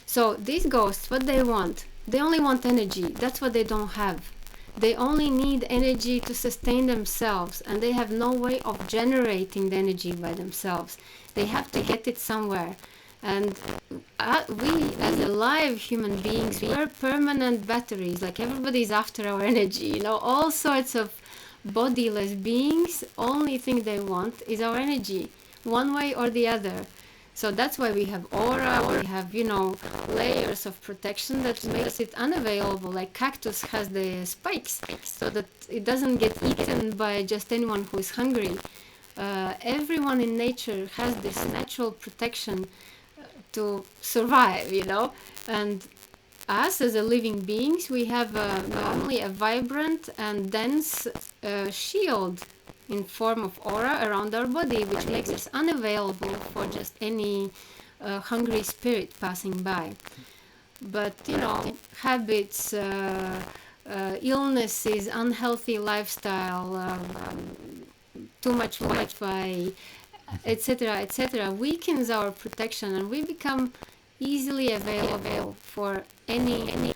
S2: So these ghosts, what they want, they only want energy. That's what they don't have. They only need energy to sustain themselves, and they have no way of generating the energy by themselves. They have to get it somewhere. And we, as alive human beings, we're permanent batteries. Like everybody's after our energy. You know, all sorts of bodiless beings, only thing they want is our energy, one way or the other. So that's why we have aura, we have, you know, layers of protection that makes it unavailable. Like cactus has the spikes, so that it doesn't get eaten by just anyone who is hungry. Everyone in nature has this natural protection to survive, you know. And us as a living beings, we have normally a vibrant and dense shield in form of aura around our body, which makes us unavailable for just any hungry spirit passing by. But, you know, habits, illnesses, unhealthy lifestyle, too much Wi-Fi, etc., weakens our protection, and we become easily available for any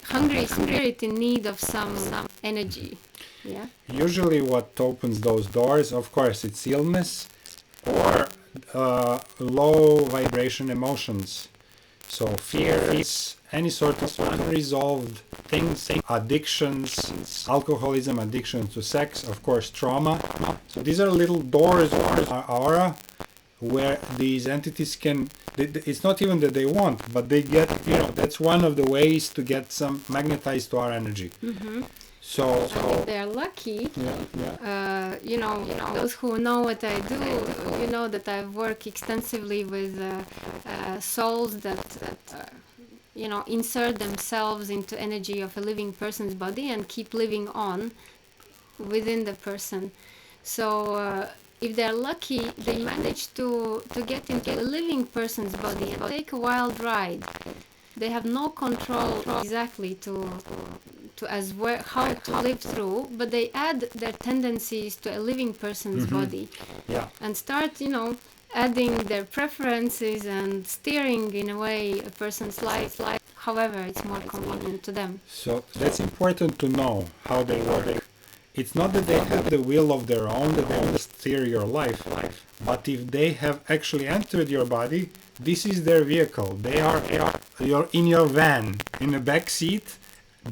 S2: hungry spirit in need of some energy. Yeah.
S1: Usually what opens those doors, of course, it's illness or low vibration emotions. So fears, any sort of unresolved things, addictions, alcoholism, addiction to sex, of course, trauma. So these are little doors in our aura where these entities can, it's not even that they want, but they get, you know, that's one of the ways to get some magnetized to our energy. So
S2: And if they're lucky, you know, those who know what I do, you know that I work extensively with souls that you know, insert themselves into energy of a living person's body and keep living on within the person. So if they're lucky, they manage to get into a living person's body and take a wild ride. They have no control exactly how to live through, but they add their tendencies to a living person's body and start, you know, adding their preferences and steering in a way a person's life, however it's more convenient to them.
S1: So that's important to know how they work. It's not that they have the will of their own, that they want to steer your life, but if they have actually entered your body, this is their vehicle. You're in your van, in a back seat,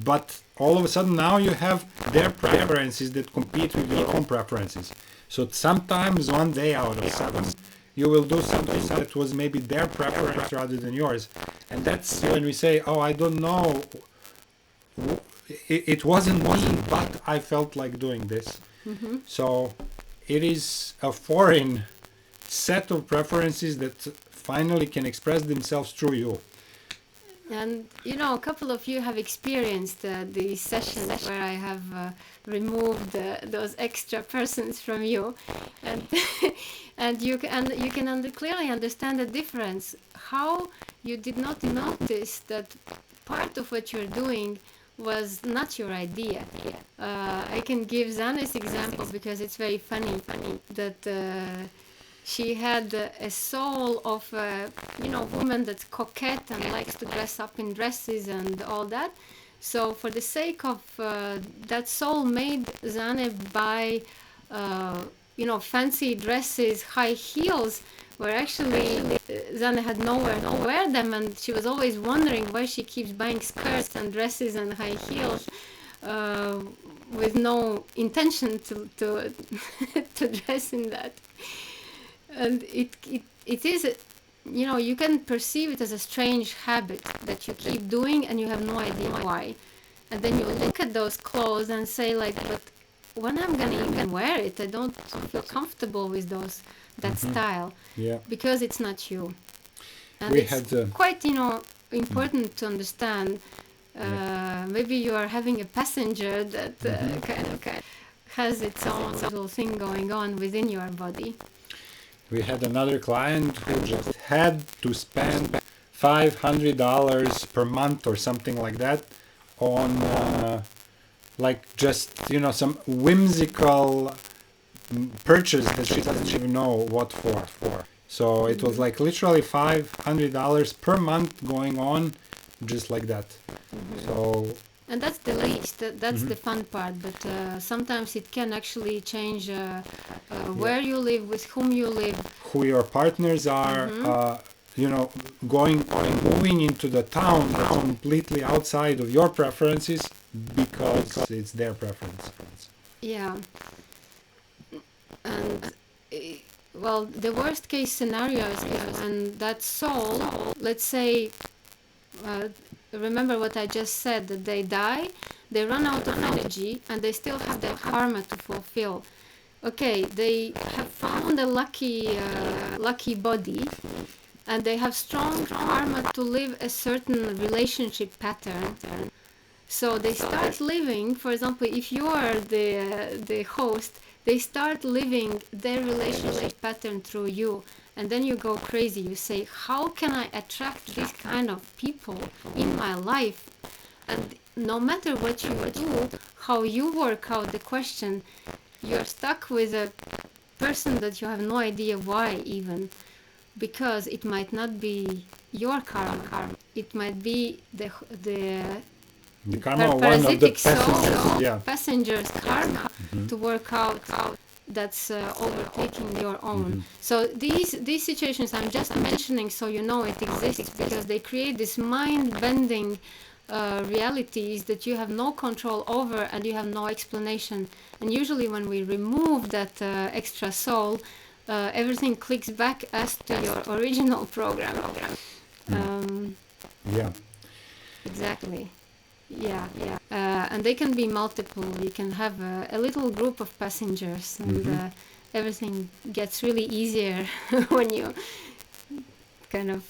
S1: but all of a sudden now you have their preferences that compete with your own preferences. So sometimes one day out of seven, you will do something that was maybe their preference rather than yours. And that's when we say, oh, I don't know, it wasn't me, but I felt like doing this. So it is a foreign set of preferences that finally can express themselves through you.
S2: And you know, a couple of you have experienced these sessions where I have removed those extra persons from you, and and you can clearly understand the difference. How you did not notice that part of what you're doing was not your idea. I can give Zane's example because it's very funny that. She had a soul of a woman that's coquette and likes to dress up in dresses and all that. So for the sake of that soul made Zane buy fancy dresses, high heels, where actually Zane had nowhere to wear them, and she was always wondering why she keeps buying skirts and dresses and high heels with no intention to to dress in that. And it is, you can perceive it as a strange habit that you keep doing and you have no idea why. And then you look at those clothes and say like, but when I'm gonna even wear it, I don't feel comfortable with that style.
S1: Yeah.
S2: Because it's not you. And it's quite, important to understand. Maybe you are having a passenger that kind of has its own little thing going on within your body.
S1: We had another client who just had to spend $500 per month or something like that on some whimsical purchase that she doesn't even know what for. So it was like literally $500 per month going on, just like that. So
S2: And that's the least. That's the fun part. But sometimes it can actually change where you live, with whom you live.
S1: who your partners are, moving into the town that's completely outside of your preferences because it's their preference.
S2: Yeah. And well, the worst case scenario is when that soul, let's say, remember what I just said, that they die, they run out of energy, and they still have their karma to fulfill. Okay, they have found a lucky body, and they have strong karma to live a certain relationship pattern. So they start living, for example, if you are the host, they start living their relationship pattern through you. And then you go crazy. You say, how can I attract this kind of people in my life? And no matter what you do, how you work out the question, you're stuck with a person that you have no idea why even. Because it might not be your karma. It might be the
S1: karma of one of the
S2: parasitic soul,
S1: passengers.
S2: passenger's karma to work out that's overtaking your own. So these situations I'm just mentioning so you know it exists, because they create this mind-bending realities that you have no control over and you have no explanation. And usually when we remove that extra soul, everything clicks back as to your original program.
S1: Yeah.
S2: Exactly. Yeah. And they can be multiple. You can have a little group of passengers, and everything gets really easier when you kind of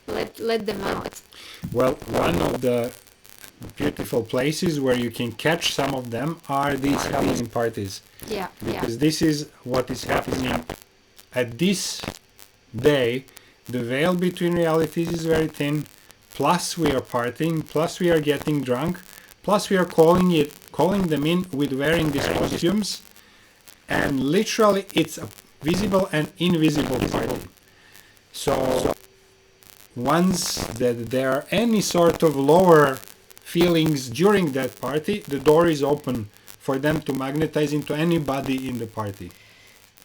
S2: let them out.
S1: Well, one of the beautiful places where you can catch some of them are these Halloween parties.
S2: Yeah.
S1: Because this is what is happening at this day. The veil between realities is very thin. Plus we are partying, plus we are getting drunk, plus we are calling them in with wearing these costumes, and literally it's a visible and invisible party. So once that there are any sort of lower feelings during that party, the door is open for them to magnetize into anybody in the party.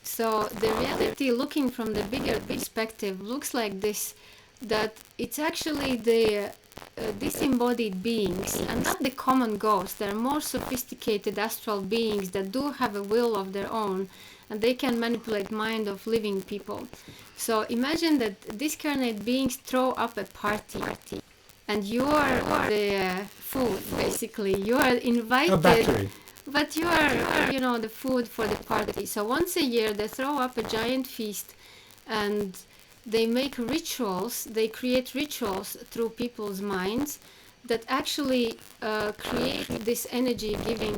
S2: So the reality, looking from the bigger perspective, looks like this, that it's actually the disembodied beings and not the common ghosts. They're more sophisticated astral beings that do have a will of their own, and they can manipulate mind of living people. So imagine that discarnate beings throw up a party, and you are the food, basically. You are invited.
S1: A battery.
S2: But you are, the food for the party. So once a year they throw up a giant feast, and they make rituals, they create rituals through people's minds that actually create this energy-giving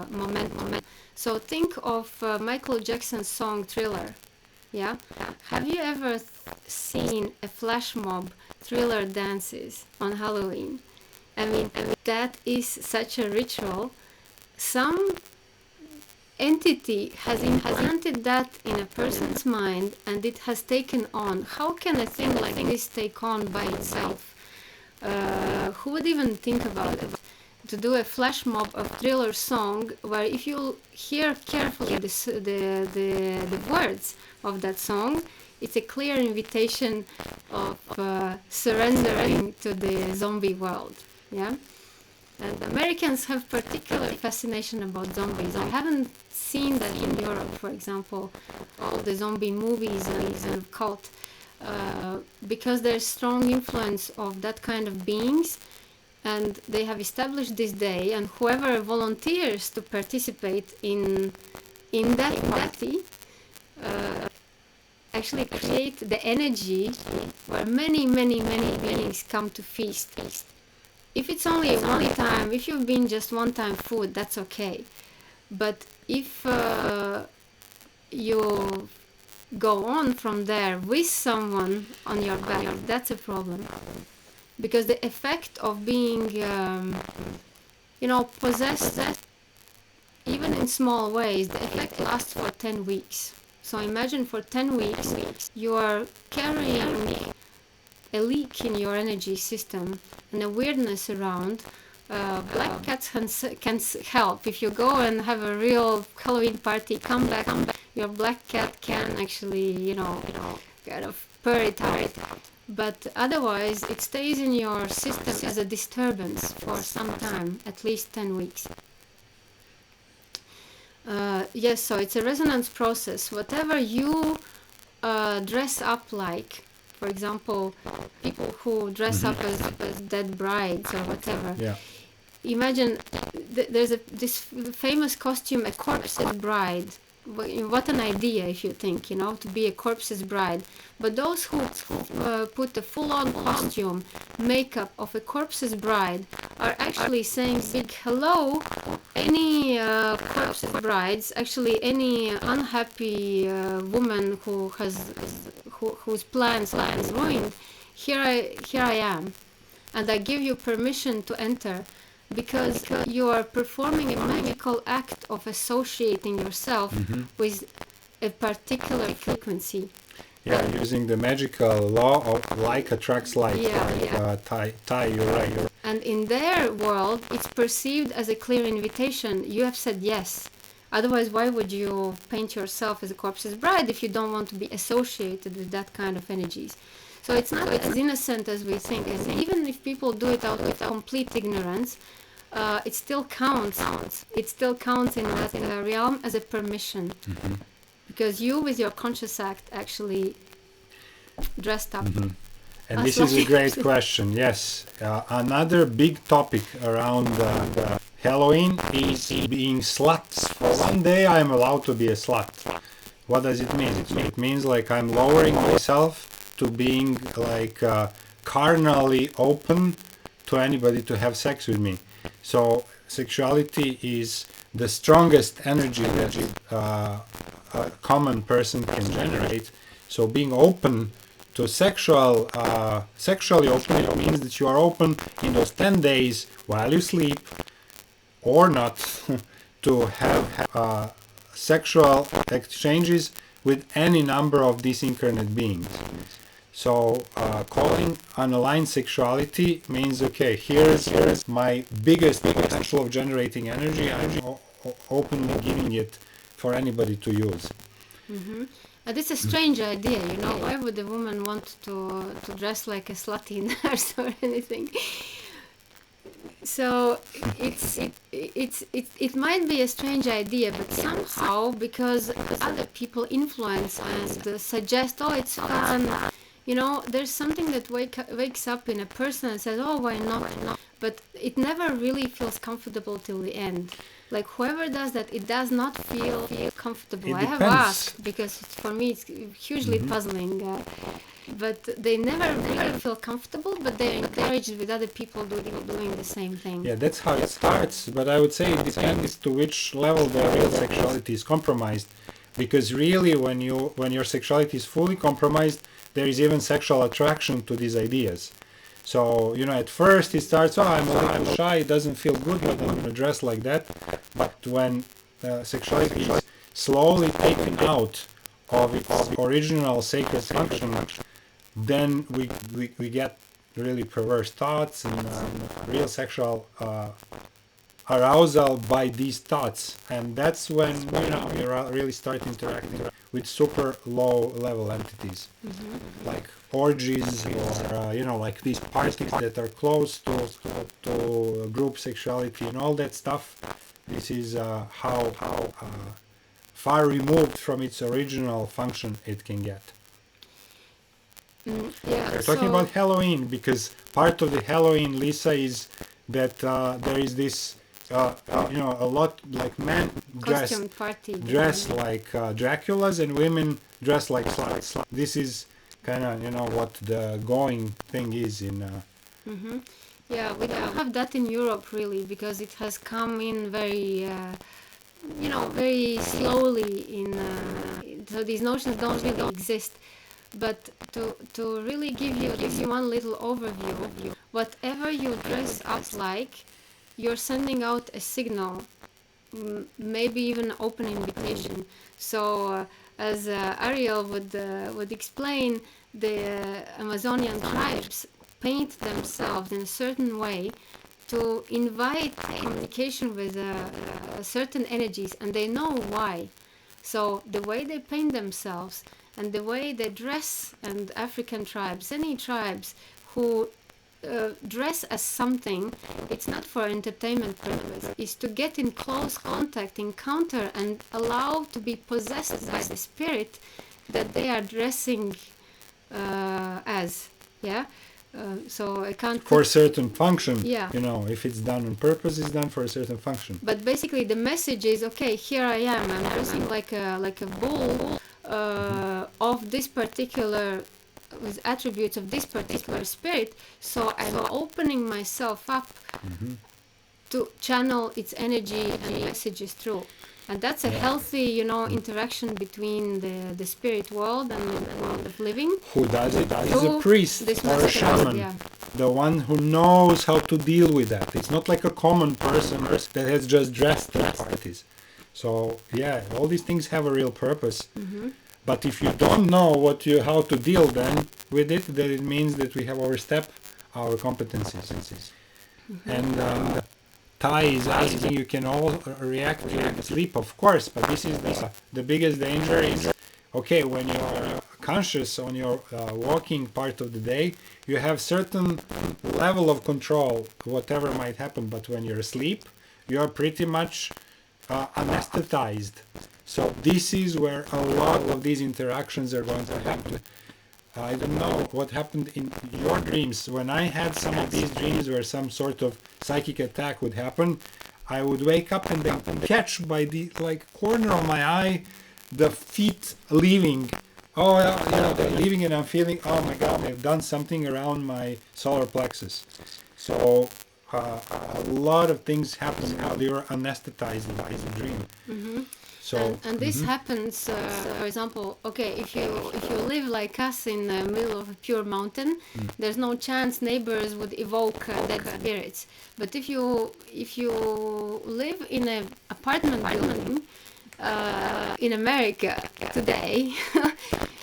S2: momentum. So think of Michael Jackson's song Thriller. Yeah? Have you ever seen a flash mob Thriller dances on Halloween? I mean, that is such a ritual. Some entity has implanted that in a person's mind, and it has taken on. How can a thing like this take on by itself? Who would even think about it? To do a flash mob of Thriller song, where if you hear carefully the words of that song, it's a clear invitation of surrendering to the zombie world. Yeah. And Americans have particular fascination about zombies. I haven't seen that in Europe, for example, all the zombie movies and cult, because there's strong influence of that kind of beings, and they have established this day, and whoever volunteers to participate in that party actually create the energy where many beings come to feast. If it's only one time, if you've been just one time food, that's okay. But if you go on from there with someone on your back, that's a problem. Because the effect of being, possessed, even in small ways, the effect lasts for 10 weeks. So imagine for 10 weeks you are carrying a leak in your energy system and a weirdness around. Black cats can help. If you go and have a real Halloween party, come back, your black cat can actually, kind of purr it out. But otherwise, it stays in your system as a disturbance for some time, at least 10 weeks. Yes, so it's a resonance process. Whatever you dress up like, for example, people who dress up as dead brides or whatever.
S1: Yeah.
S2: Imagine there's this famous costume, a corpse's bride. What an idea, if you think, to be a corpse's bride. But those who put a full-on costume, makeup of a corpse's bride are actually saying big hello. Any corpse's brides, actually any unhappy woman whose plans are ruined, here I am, and I give you permission to enter. Because you are performing a magical act of associating yourself with a particular frequency.
S1: Yeah, using the magical law of like attracts like. Ty, you're right.
S2: And in their world, it's perceived as a clear invitation. You have said yes. Otherwise, why would you paint yourself as a corpse's bride if you don't want to be associated with that kind of energies? So it's not as innocent as we think. And even if people do it out of complete ignorance, it still counts. It still counts in that realm as a permission. Because you, with your conscious act, actually dressed up.
S1: And this is a great question. Yes. Another big topic around Halloween is being sluts. For one day I'm allowed to be a slut. What does it mean? It means like I'm lowering myself to being like carnally open to anybody to have sex with me. So sexuality is the strongest energy that a common person can generate. So being open to sexually open, it means that you are open in those 10 days while you sleep or not to have sexual exchanges with any number of these incarnate beings. So calling unaligned sexuality means, okay, here's my biggest potential of generating energy. I'm openly giving it for anybody to use.
S2: It's a strange idea, Why would a woman want to dress like a slutty nurse or anything? So it might be a strange idea, but somehow, because other people influence and suggest, oh, it's fun. There's something that wakes up in a person and says, oh, why not? But it never really feels comfortable till the end. Like whoever does that, it does not feel comfortable. I have asked, because for me it's hugely puzzling. But they never really feel comfortable, but they're encouraged with other people doing the same thing.
S1: Yeah, that's how it starts. But I would say it depends to which level the real sexuality is compromised. Because really, when your sexuality is fully compromised, there is even sexual attraction to these ideas. So, at first it starts, oh, I'm a little shy, it doesn't feel good, but I'm going to dress like that. But when sexuality is slowly taken out of its original sacred function, then we get really perverse thoughts and real sexual arousal by these thoughts. And that's when, you really start interacting with super low level entities, like orgies or like these parties that are close to group sexuality and all that stuff. This is how far removed from its original function it can get. We're talking about Halloween because part of the Halloween, Lisa, is that there is this a lot like men dress like Draculas and women dress like sluts. This is kind of what the going thing is in.
S2: Yeah, we don't have that in Europe really, because it has come in very, very slowly. So these notions don't really exist. But to really give you one little overview, whatever you dress up like, you're sending out a signal maybe even open invitation. So, as Ariel would explain, the Amazonian tribes paint themselves in a certain way to invite communication with certain energies, and they know why. So the way they paint themselves and the way they dress, and African tribes, any tribes who dress as something, it's not for entertainment purpose, it's to get in close contact, encounter, and allow to be possessed by the spirit that they are dressing as. Yeah. So I can't
S1: For a certain function.
S2: Yeah.
S1: You know, if it's done on purpose, it's done for a certain function.
S2: But basically, the message is, okay, here I am. I'm dressing like a bull of this particular, with attributes of this particular spirit. So I'm opening myself up to channel its energy and messages through. And that's a healthy, interaction between the spirit world and the world of living.
S1: Who does it? Is a
S2: Through
S1: priest
S2: this
S1: or a
S2: message,
S1: shaman.
S2: yeah.
S1: The one who knows how to deal with that. It's not like a common person that has just dressed at parties. So yeah, all these things have a real purpose. But if you don't know how to deal then with it, then it means that we have overstepped our competencies. And Thai is asking, you can all react during sleep, of course, but this is the biggest danger is, okay, when you're conscious on your walking part of the day, you have certain level of control, whatever might happen, but when you're asleep, you're pretty much anesthetized. So this is where a lot of these interactions are going to happen. I don't know what happened in your dreams. When I had some of these dreams where some sort of psychic attack would happen, I would wake up and then catch by the corner of my eye the feet leaving. Oh, they're leaving, and I'm feeling, oh my God, they've done something around my solar plexus. So a lot of things happen while you're anesthetized by the dream. So,
S2: and this happens, for example, okay, if you live like us in the middle of a pure mountain, there's no chance neighbors would evoke dead spirits. But if you live in an apartment building in America today,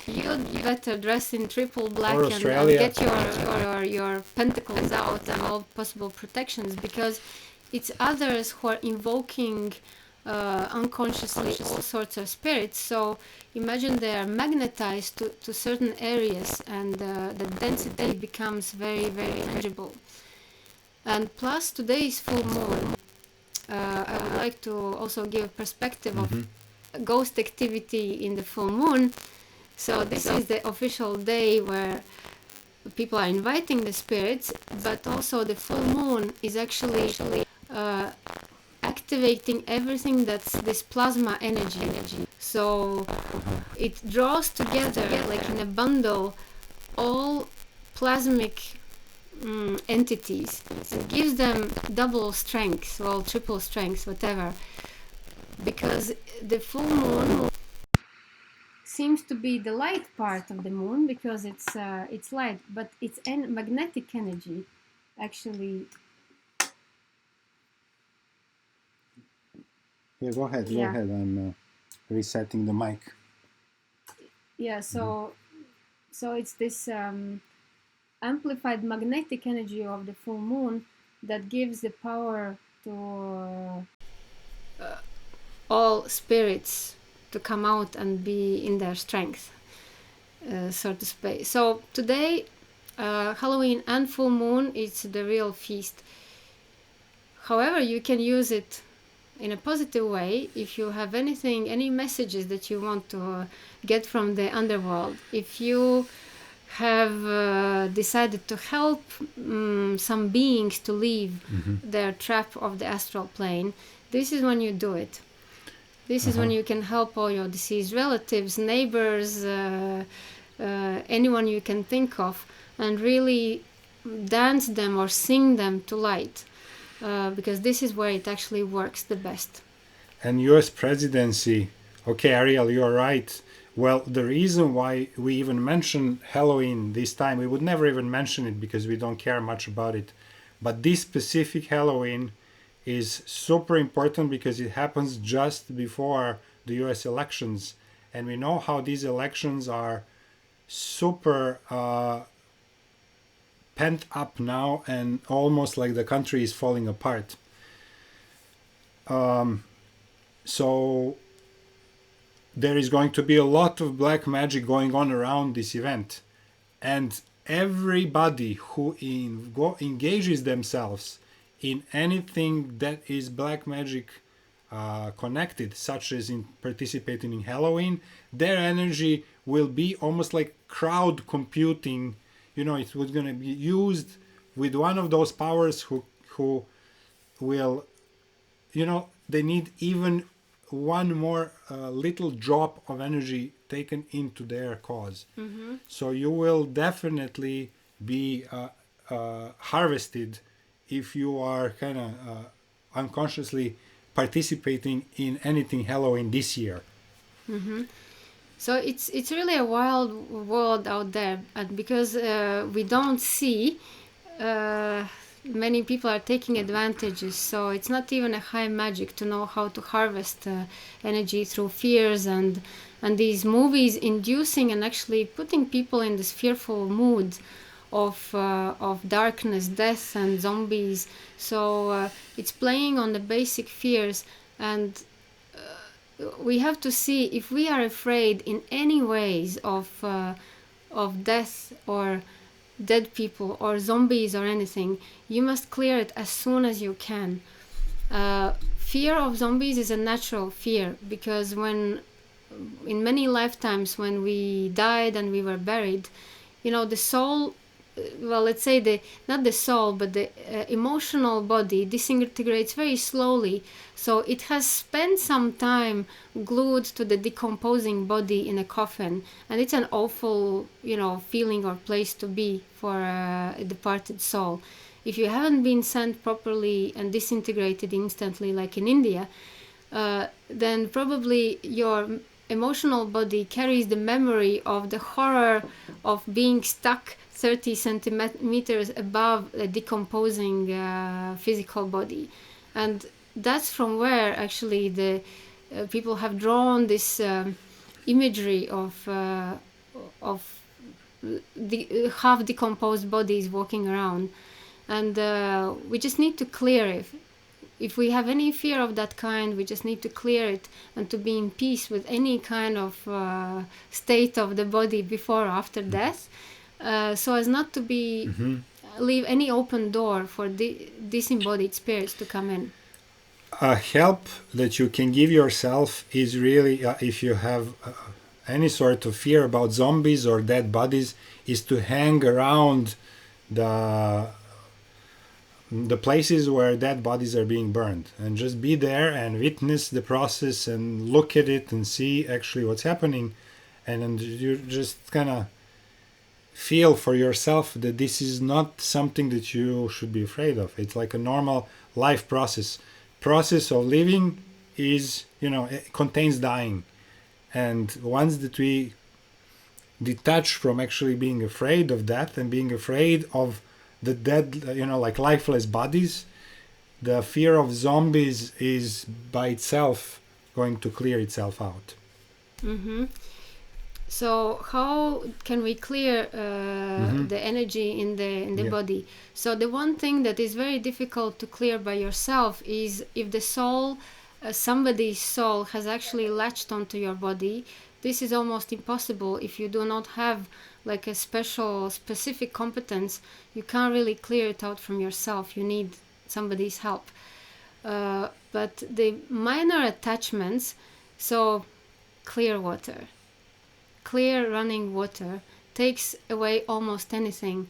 S2: you'd better dress in triple black and get your pentacles out and all possible protections, because it's others who are invoking unconsciously all sorts of spirits. So imagine they are magnetized to certain areas, and the density becomes very, very tangible. And plus, today is full moon. I would like to also give a perspective of ghost activity in the full moon. So this is the official day where people are inviting the spirits, but also the full moon is actually activating everything that's this plasma energy. So it draws together, like in a bundle, all plasmic entities, and gives them double strength, well, triple strength, whatever, because the full moon seems to be the light part of the moon, because it's light, but its magnetic energy actually.
S1: Yeah, go ahead. I'm resetting the mic.
S2: Yeah, so it's this amplified magnetic energy of the full moon that gives the power to all spirits to come out and be in their strength, so to speak. So today, Halloween and full moon, it's the real feast. However, you can use it in a positive way if you have any messages that you want to get from the underworld. If you have decided to help some beings to leave their trap of the astral plane, this is when you do it. This is when you can help all your deceased relatives, neighbors, anyone you can think of, and really dance them or sing them to light. Because this is where it actually works the best.
S1: And US presidency, okay, Ariel, you're right. Well, the reason why we even mention Halloween this time, we would never even mention it because we don't care much about it. But this specific Halloween is super important because it happens just before the US elections. And we know how these elections are super pent up now, and almost like the country is falling apart. So there is going to be a lot of black magic going on around this event. And everybody who engages themselves in anything that is black magic connected, such as in participating in Halloween, their energy will be almost like crowd computing. It was going to be used with one of those powers who will, they need even one more little drop of energy taken into their cause. So you will definitely be harvested if you are kind of unconsciously participating in anything Halloween this year.
S2: So it's really a wild world out there, and because we don't see, many people are taking advantages. So it's not even a high magic to know how to harvest energy through fears and these movies inducing and actually putting people in this fearful mood of darkness, death, and zombies. So it's playing on the basic fears, and we have to see if we are afraid in any ways of death or dead people or zombies or anything. You must clear it as soon as you can. Fear of zombies is a natural fear, because when in many lifetimes when we died and we were buried, the soul, well, let's say not the soul, but the emotional body disintegrates very slowly. So it has spent some time glued to the decomposing body in a coffin, and it's an awful, feeling or place to be for a departed soul. If you haven't been sent properly and disintegrated instantly, like in India, then probably your emotional body carries the memory of the horror of being stuck 30 centimeters above a decomposing physical body. And that's from where actually the people have drawn this imagery of the half decomposed bodies walking around. And we just need to clear it. If we have any fear of that kind, we just need to clear it and to be in peace with any kind of state of the body before or after death, so as not to be leave any open door for the disembodied spirits to come in.
S1: A help that you can give yourself is really, if you have any sort of fear about zombies or dead bodies, is to hang around the places where dead bodies are being burned, and just be there and witness the process and look at it and see actually what's happening. And then you just kind of feel for yourself that this is not something that you should be afraid of. It's like a normal life process of living. Is, it contains dying. And once that we detach from actually being afraid of death and being afraid of the dead, like lifeless bodies, the fear of zombies is by itself going to clear itself out.
S2: So how can we clear the energy in the body? So the one thing that is very difficult to clear by yourself is if the soul, somebody's soul, has actually latched onto your body. This is almost impossible if you do not have like a specific competence. You can't really clear it out from yourself. You need somebody's help. But the minor attachments, so clear water, clear running water takes away almost anything.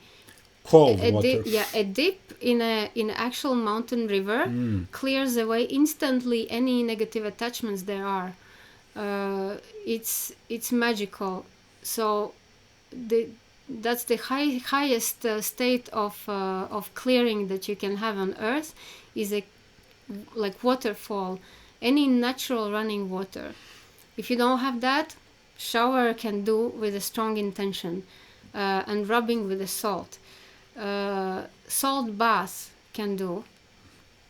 S1: Cold water.
S2: A dip in an actual mountain river clears away instantly any negative attachments there are. It's magical. So that's the highest state of clearing that you can have on earth, is like waterfall, any natural running water. If you don't have that, shower can do with a strong intention, and rubbing with the salt. Salt bath can do.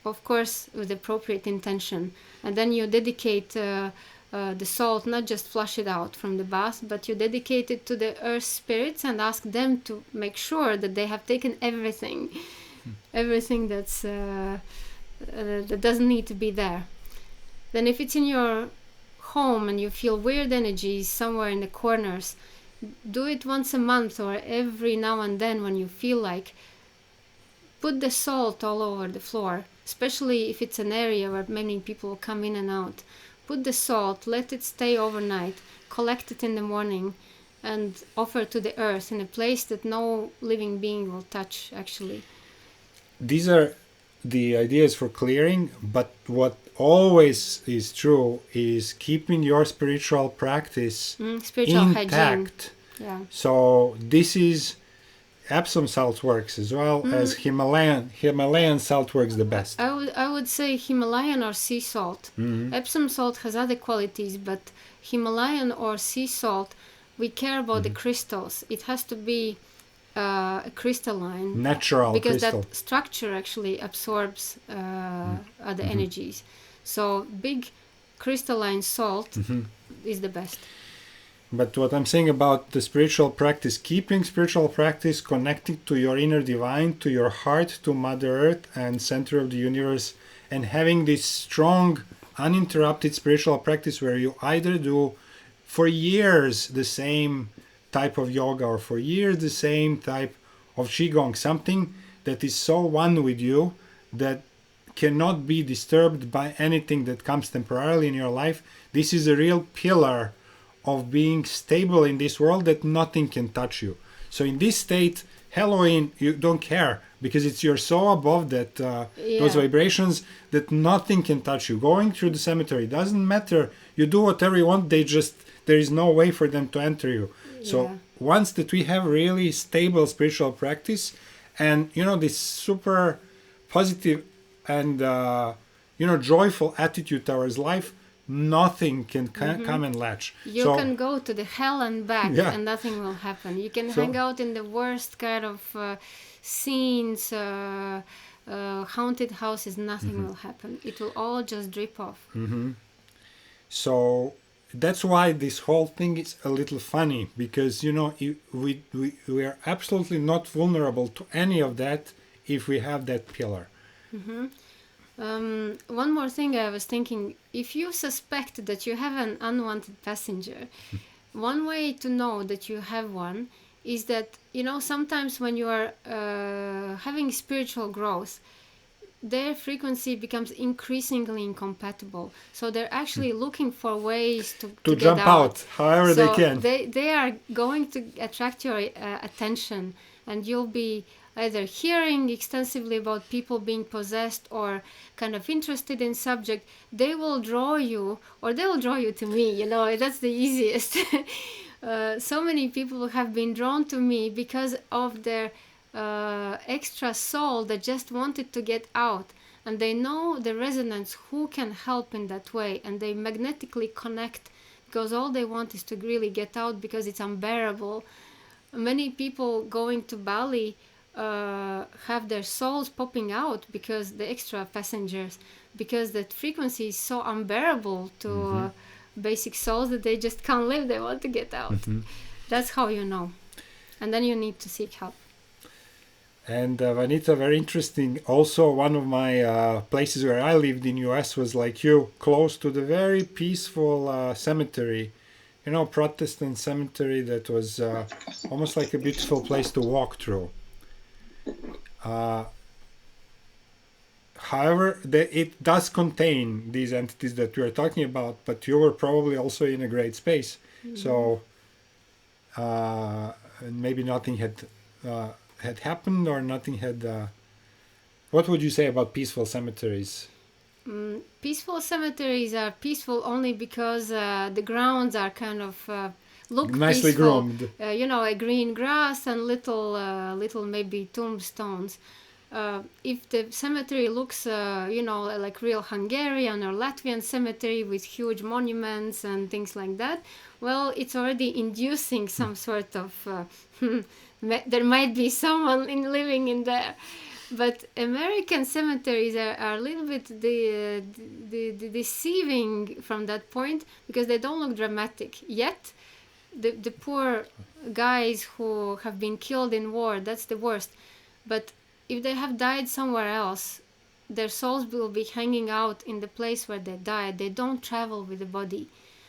S2: of course with appropriate intention, and then you dedicate the salt, not just flush it out from the bath, but you dedicate it to the earth spirits and ask them to make sure that they have taken everything that's that doesn't need to be there. Then if it's in your home and you feel weird energies somewhere in the corners, do it once a month or every now and then when you feel like. Put the salt all over the floor, especially if it's an area where many people come in and out. Put the salt, let it stay overnight, collect it in the morning, and offer to the earth in a place that no living being will touch, actually.
S1: These are the ideas for clearing, but what always is true is keeping your spiritual practice
S2: Spiritual
S1: intact.
S2: hygiene. Yeah.
S1: So this is Epsom salt works as well as Himalayan salt works the best.
S2: I would say Himalayan or sea salt. Epsom salt has other qualities, but Himalayan or sea salt, we care about the crystals. It has to be a crystalline,
S1: Natural
S2: because
S1: crystal.
S2: that structure actually absorbs other energies. So big crystalline salt is the best.
S1: But what I'm saying about the spiritual practice, keeping spiritual practice connected to your inner divine, to your heart, to Mother Earth and center of the universe, and having this strong, uninterrupted spiritual practice where you either do for years the same type of yoga or for years the same type of Qigong, something that is so one with you that cannot be disturbed by anything that comes temporarily in your life. This is a real pillar of being stable in this world, that nothing can touch you. So in this state, Halloween, you don't care because you're so above that those vibrations that nothing can touch you. Going through the cemetery doesn't matter. You do whatever you want. There is no way for them to enter you. So once that we have really stable spiritual practice, and this super positive and joyful attitude towards life, nothing can come and latch.
S2: You can go to the hell and back and nothing will happen. You can hang out in the worst kind of scenes, haunted houses, nothing will happen. It will all just drip off.
S1: So that's why this whole thing is a little funny, because we are absolutely not vulnerable to any of that if we have that pillar.
S2: One more thing I was thinking, if you suspect that you have an unwanted passenger, one way to know that you have one is that, sometimes when you are having spiritual growth, their frequency becomes increasingly incompatible. So they're actually looking for ways to get
S1: jump out however they can.
S2: They are going to attract your attention, and you'll be either hearing extensively about people being possessed or kind of interested in subject. They will draw you, or they will draw you to me. That's the easiest. So many people have been drawn to me because of their extra soul that just wanted to get out, and they know the resonance who can help in that way, and they magnetically connect because all they want is to really get out because it's unbearable. Many people going to Bali have their souls popping out because the extra passengers, because that frequency is so unbearable to basic souls that they just can't live. They want to get out. That's how you know, and then you need to seek help.
S1: And Vanita, very interesting. Also, one of my places where I lived in US was like you, close to the very peaceful cemetery, Protestant cemetery that was almost like a beautiful place to walk through. However, it does contain these entities that we are talking about, but you were probably also in a great space. So maybe nothing had happened, or nothing had... what would you say about peaceful cemeteries?
S2: Peaceful cemeteries are peaceful only because the grounds are kind of look
S1: nicely
S2: peaceful.
S1: groomed.
S2: A green grass and little maybe tombstones. If the cemetery looks, like real Hungarian or Latvian cemetery with huge monuments and things like that, well, it's already inducing some sort of... there might be someone living in there. But American cemeteries are a little bit the deceiving from that point because they don't look dramatic. Yet, the poor guys who have been killed in war, that's the worst. But if they have died somewhere else, their souls will be hanging out in the place where they died. They don't travel with the body.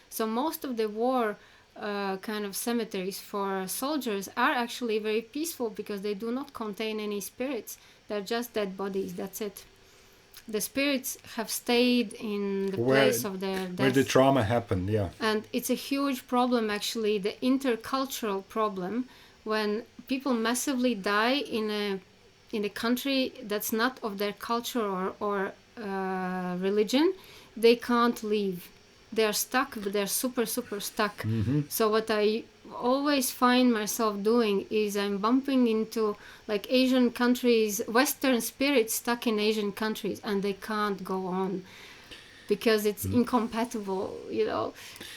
S2: So most of the war kind of cemeteries for soldiers are actually very peaceful because they do not contain any spirits. They're just dead bodies. That's it. The spirits have stayed in the place of their death.
S1: Where the trauma happened, yeah.
S2: And it's a huge problem, actually, the intercultural problem, when people massively die in a country that's not of their culture or religion. They can't leave. They're stuck, but they're super, super stuck. So what I always find myself doing is I'm bumping into like Asian countries, Western spirits stuck in Asian countries, and they can't go on because it's incompatible,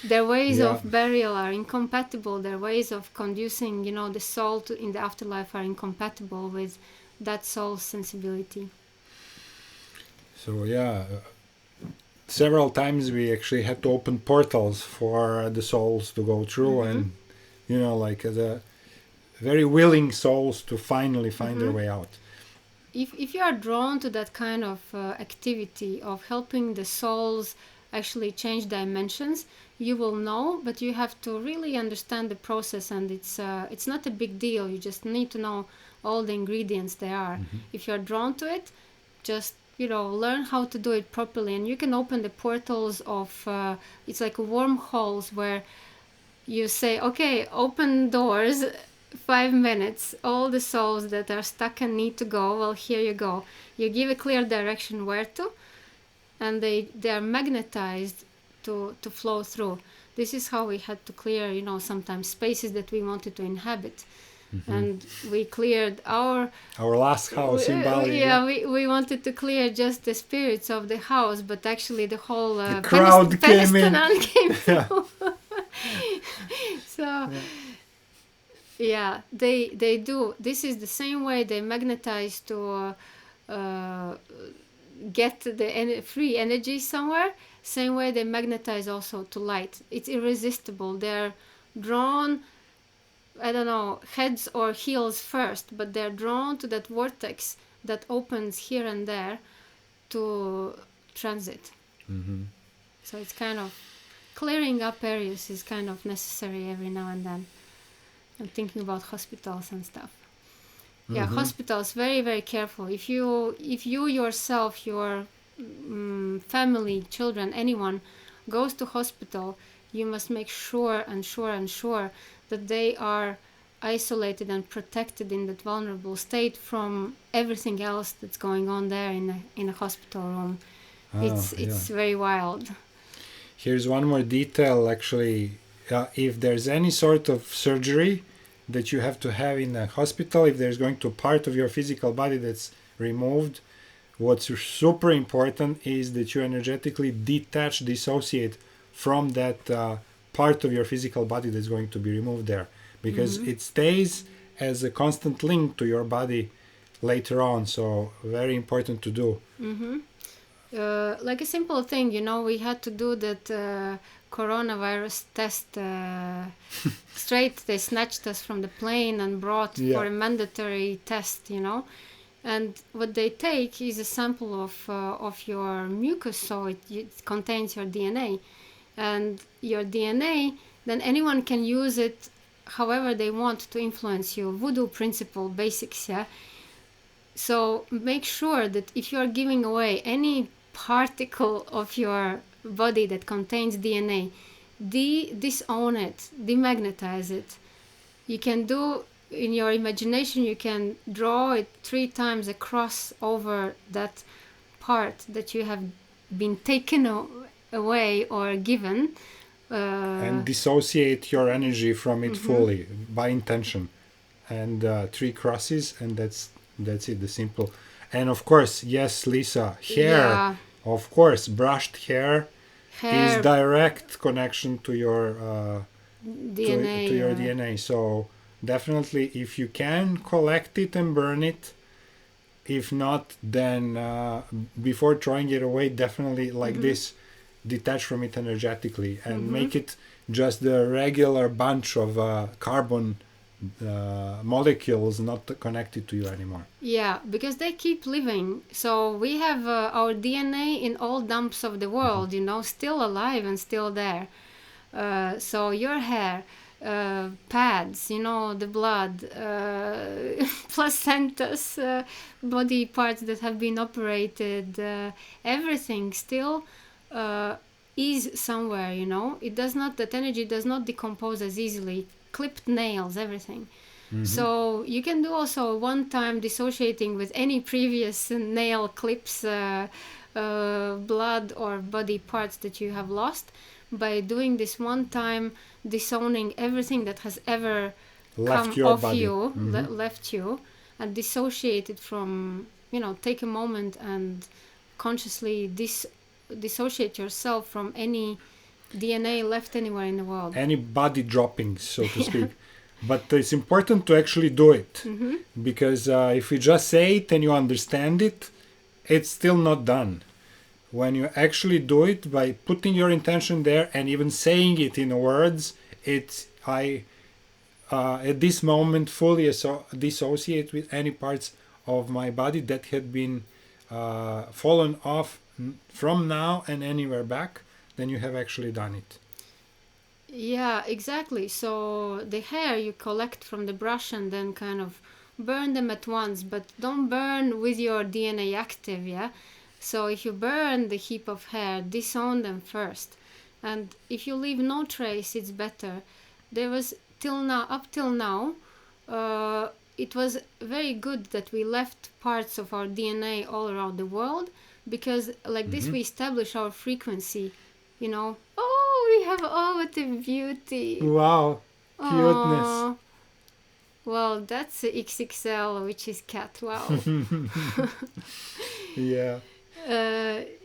S2: Their ways of burial are incompatible. Their ways of conducing, the soul in the afterlife are incompatible with that soul's sensibility.
S1: So several times we actually had to open portals for the souls to go through, and like the very willing souls to finally find their way out.
S2: If you are drawn to that kind of activity of helping the souls actually change dimensions, you will know, but you have to really understand the process, and it's not a big deal. You just need to know all the ingredients there are. If you're drawn to it, just learn how to do it properly, and you can open the portals of it's like wormholes where you say, okay, open doors, 5 minutes, all the souls that are stuck and need to go, well, here you go. You give a clear direction where to, and they are magnetized to flow through. This is how we had to clear, sometimes spaces that we wanted to inhabit. And we cleared our
S1: last house in Bali.
S2: We wanted to clear just the spirits of the house, but actually the whole
S1: the crowd came in.
S2: Came through. So they do. This is the same way they magnetize to get the free energy somewhere. Same way they magnetize also to light. It's irresistible. They're drawn, I don't know, heads or heels first, but they're drawn to that vortex that opens here and there to transit. So it's kind of clearing up areas is kind of necessary every now and then. I'm thinking about hospitals and stuff. Hospitals, very, very careful. If you yourself, your family, children, anyone goes to hospital, you must make sure that they are isolated and protected in that vulnerable state from everything else that's going on there in a hospital room. It's very wild.
S1: Here's one more detail, actually. If there's any sort of surgery that you have to have in a hospital, if there's going to part of your physical body that's removed, what's super important is that you energetically dissociate from that part of your physical body that's going to be removed there, because it stays as a constant link to your body later on. So very important to do.
S2: Like a simple thing, we had to do that coronavirus test straight. They snatched us from the plane and brought for a mandatory test, and what they take is a sample of your mucus, so it contains your DNA. And your DNA, then anyone can use it however they want to influence you. Voodoo principle basics, So make sure that if you are giving away any particle of your body that contains DNA, disown it, demagnetize it. You can do, in your imagination, you can draw it 3 times across over that part that you have been taken away or given,
S1: and dissociate your energy from it fully by intention, and 3 crosses, and that's it, the simple. And of course, yes, Lisa, hair, of course, brushed hair is direct connection to your
S2: DNA,
S1: to your DNA. So definitely, if you can collect it and burn it, If not, then before throwing it away, definitely like this, detach from it energetically and make it just the regular bunch of carbon molecules not connected to you anymore.
S2: Yeah, because they keep living. So we have our DNA in all dumps of the world, still alive and still there. So your hair, pads, the blood, placentas, body parts that have been operated, everything still is somewhere, It does not, that energy does not decompose as easily. Clipped nails, everything. So you can do also one time dissociating with any previous nail clips, blood or body parts that you have lost by doing this one time disowning everything that has ever
S1: Left
S2: come
S1: your
S2: off
S1: body.
S2: you, left you, and dissociate it from, take a moment and consciously dissociate yourself from any DNA left anywhere in the world.
S1: Any body droppings, so to speak. But it's important to actually do it, because if you just say it and you understand it, it's still not done. When you actually do it by putting your intention there and even saying it in words, I at this moment fully dissociate with any parts of my body that had been fallen off from now and anywhere back, then you have actually done it.
S2: Yeah, exactly. So the hair you collect from the brush and then kind of burn them at once, but don't burn with your DNA active, yeah? So if you burn the heap of hair, disown them first. And if you leave no trace, it's better. There was up till now, it was very good that we left parts of our DNA all around the world, because like this we establish our frequency, we have, what a beauty.
S1: Wow, cuteness.
S2: Aww. Well, that's a XXL, which is cat. Wow.
S1: Yeah.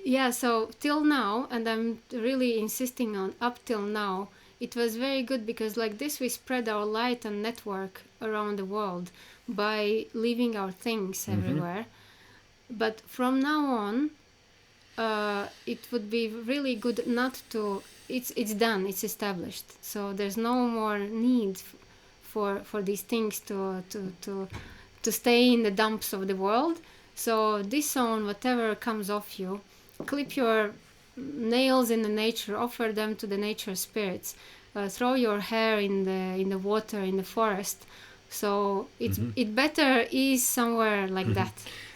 S2: Yeah, so till now, and I'm really insisting on up till now, it was very good because like this we spread our light and network around the world by leaving our things everywhere. But from now on, it would be really good not to. It's done. It's established. So there's no more need for these things to stay in the dumps of the world. So disown whatever comes off you. Clip your nails in the nature. Offer them to the nature spirits. Throw your hair in the water in the forest. So it better is somewhere like that.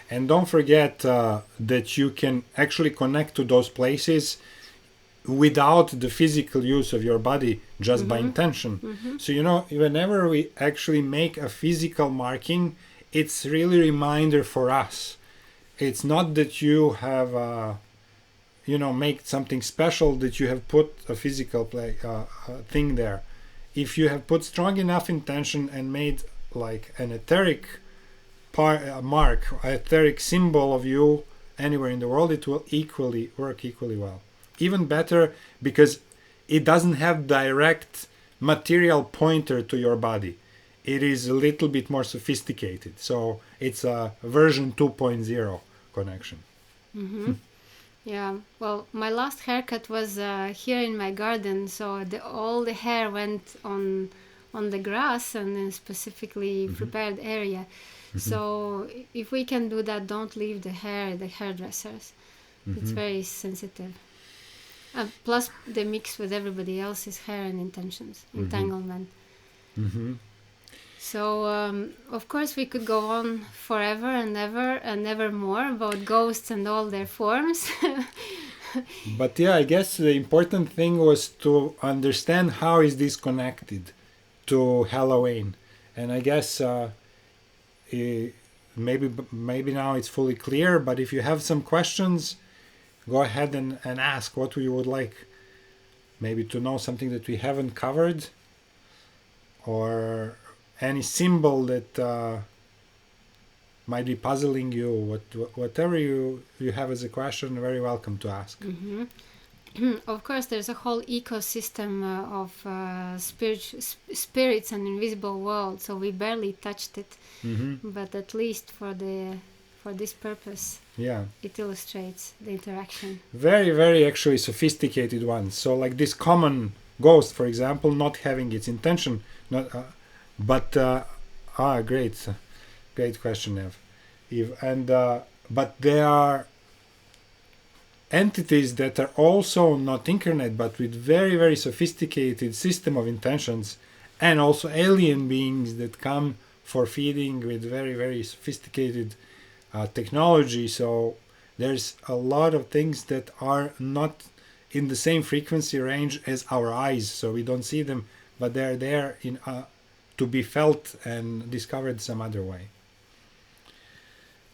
S1: And don't forget that you can actually connect to those places without the physical use of your body, just by intention. So, whenever we actually make a physical marking, it's really a reminder for us. It's not that you have, make something special that you have put a physical thing there. If you have put strong enough intention and made like an etheric mark, etheric symbol of you anywhere in the world, it will work equally well. Even better because it doesn't have direct material pointer to your body. It is a little bit more sophisticated. So it's a version 2.0 connection.
S2: Yeah, well, my last haircut was here in my garden, so all the hair went on the grass and in specifically prepared area. So if we can do that, don't leave the hairdressers. It's very sensitive. Plus they mix with everybody else's hair and entanglement. So of course we could go on forever and ever more about ghosts and all their forms.
S1: But yeah, I guess the important thing was to understand how is this connected to Halloween. And I guess maybe now it's fully clear, but if you have some questions, go ahead and ask what you would like. Maybe to know something that we haven't covered, or any symbol that might be puzzling you. Whatever you have as a question, very welcome to ask.
S2: Of course, there's a whole ecosystem of spirits and invisible world, so we barely touched it. But at least for for this purpose.
S1: Yeah.
S2: It illustrates the interaction.
S1: Very, very actually sophisticated ones. So like this common ghost, for example, not having its intention, not, great question, Eve. And but there are entities that are also not incarnate, but with very, very sophisticated system of intentions, and also alien beings that come for feeding with very, very sophisticated technology. So there's a lot of things that are not in the same frequency range as our eyes, so we don't see them, but they're there in to be felt and discovered some other way.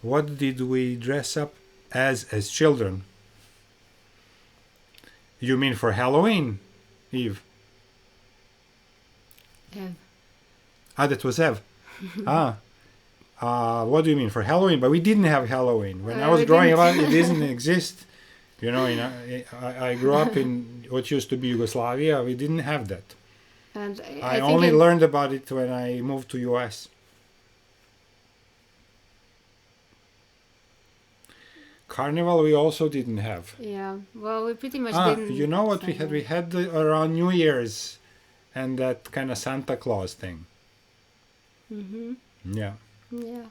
S1: What did we dress up as children? You mean for Halloween, Eve?
S2: Ev.
S1: That was Ev. What do you mean for Halloween? But we didn't have Halloween when I was growing up. It didn't exist. You know, I grew up in what used to be Yugoslavia. We didn't have that.
S2: And
S1: I only learned about it when I moved to US. Carnival we also didn't have.
S2: Yeah, well, we pretty much didn't.
S1: You know what we had? We had around New Year's and that kind of Santa Claus thing.
S2: Mm-hmm.
S1: Yeah.
S2: Yeah.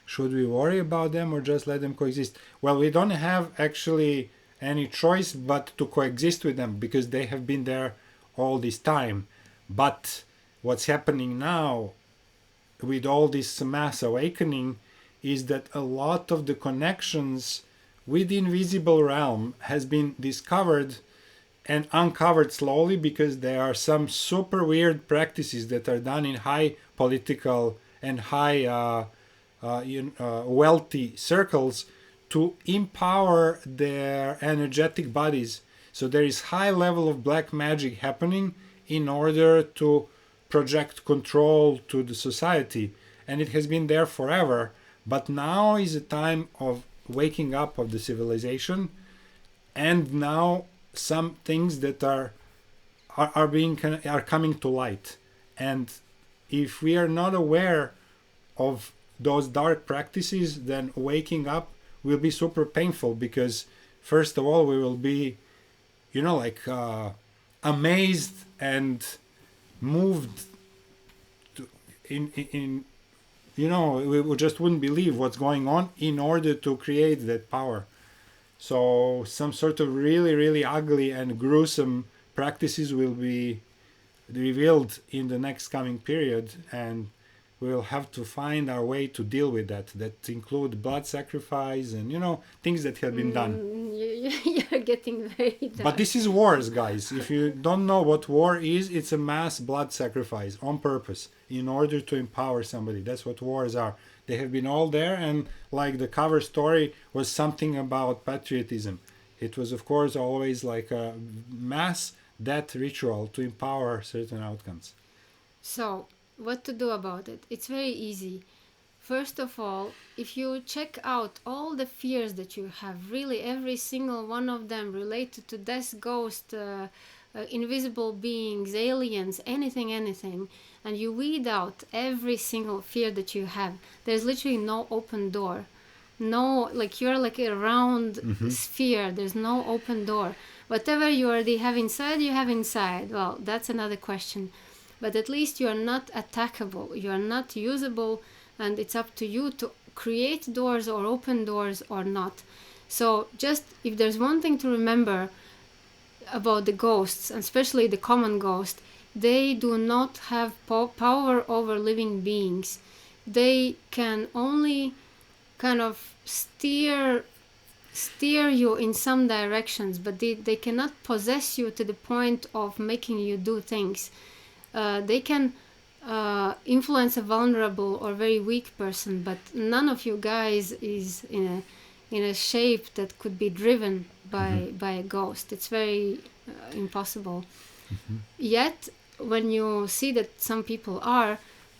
S1: Should we worry about them or just let them coexist? Well, we don't have actually any choice but to coexist with them because they have been there all this time. But what's happening now with all this mass awakening is that a lot of the connections with the invisible realm has been discovered and uncovered slowly, because there are some super weird practices that are done in high political and high wealthy circles to empower their energetic bodies. So there is high level of black magic happening in order to project control to the society, and it has been there forever. But now is a time of waking up of the civilization, and now some things that are coming to light. And if we are not aware of those dark practices, then waking up will be super painful, because first of all we will be, amazed and moved in we just wouldn't believe what's going on in order to create that power. So some sort of really, really ugly and gruesome practices will be revealed in the next coming period, and we'll have to find our way to deal with that. That include blood sacrifice and things that have been done.
S2: You're getting very dark.
S1: But this is wars, guys. If you don't know what war is, it's a mass blood sacrifice on purpose in order to empower somebody. That's what wars are. They have been all there, and like the cover story was something about patriotism. It was, of course, always like a mass death ritual to empower certain outcomes.
S2: So, what to do about it? It's very easy. First of all, if you check out all the fears that you have, really every single one of them related to death, ghost, invisible beings, aliens, anything, and you weed out every single fear that you have, there's literally no open door. No, like you're like a round sphere, there's no open door. Whatever you already have inside, you have inside. Well, that's another question. But at least you are not attackable, you are not usable, and it's up to you to create doors or open doors or not. So just, if there's one thing to remember about the ghosts, and especially the common ghost, they do not have power over living beings. They can only kind of steer you in some directions, but they cannot possess you to the point of making you do things. They can influence a vulnerable or very weak person, but none of you guys is in a shape that could be driven by a ghost. It's very impossible. Yet, when you see that some people are,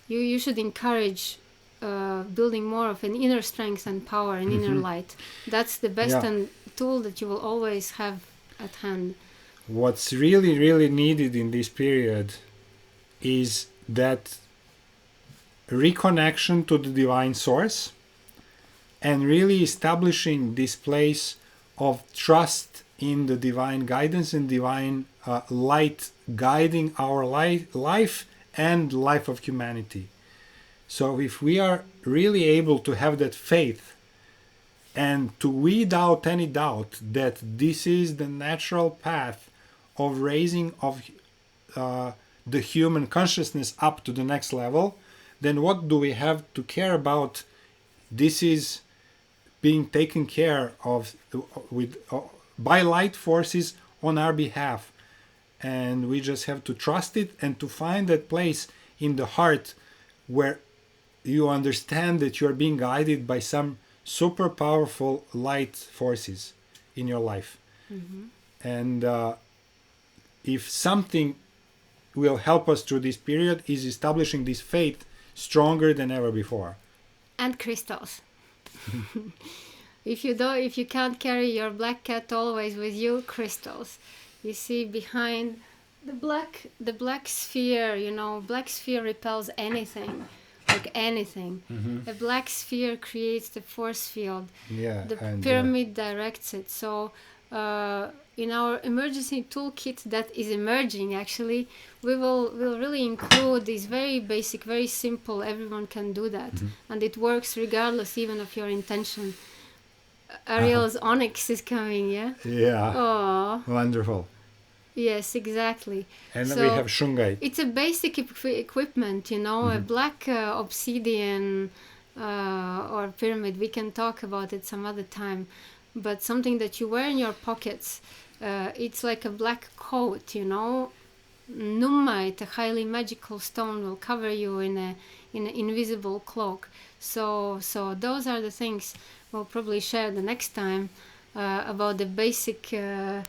S2: you should encourage building more of an inner strength and power and inner light. That's the best and tool that you will always have at hand. What's
S1: really, really needed in this period is that reconnection to the divine source and really establishing this place of trust in the divine guidance and divine light guiding our life and life of humanity. So if we are really able to have that faith and to weed out any doubt that this is the natural path of raising of the human consciousness up to the next level, then what do we have to care about? This is being taken care of by light forces on our behalf, and we just have to trust it and to find that place in the heart where you understand that you are being guided by some super powerful light forces in your life. And if something will help us through this period is establishing this faith stronger than ever before.
S2: And crystals. If you can't carry your black cat always with you, crystals. You see behind the black sphere, black sphere repels anything, like anything. A black sphere creates the force field.
S1: Yeah,
S2: the pyramid directs it. So in our emergency toolkit that is emerging, actually, we'll really include these very basic, very simple, everyone can do that. And it works regardless even of your intention. Ariel's onyx is coming, yeah?
S1: Yeah.
S2: Oh.
S1: Wonderful.
S2: Yes, exactly.
S1: And
S2: so
S1: we have shungite.
S2: It's a basic equipment, a black obsidian or pyramid. We can talk about it some other time. But something that you wear in your pockets, it's like a black coat, Nummite, a highly magical stone, will cover you in an invisible cloak. So those are the things we'll probably share the next time about the basic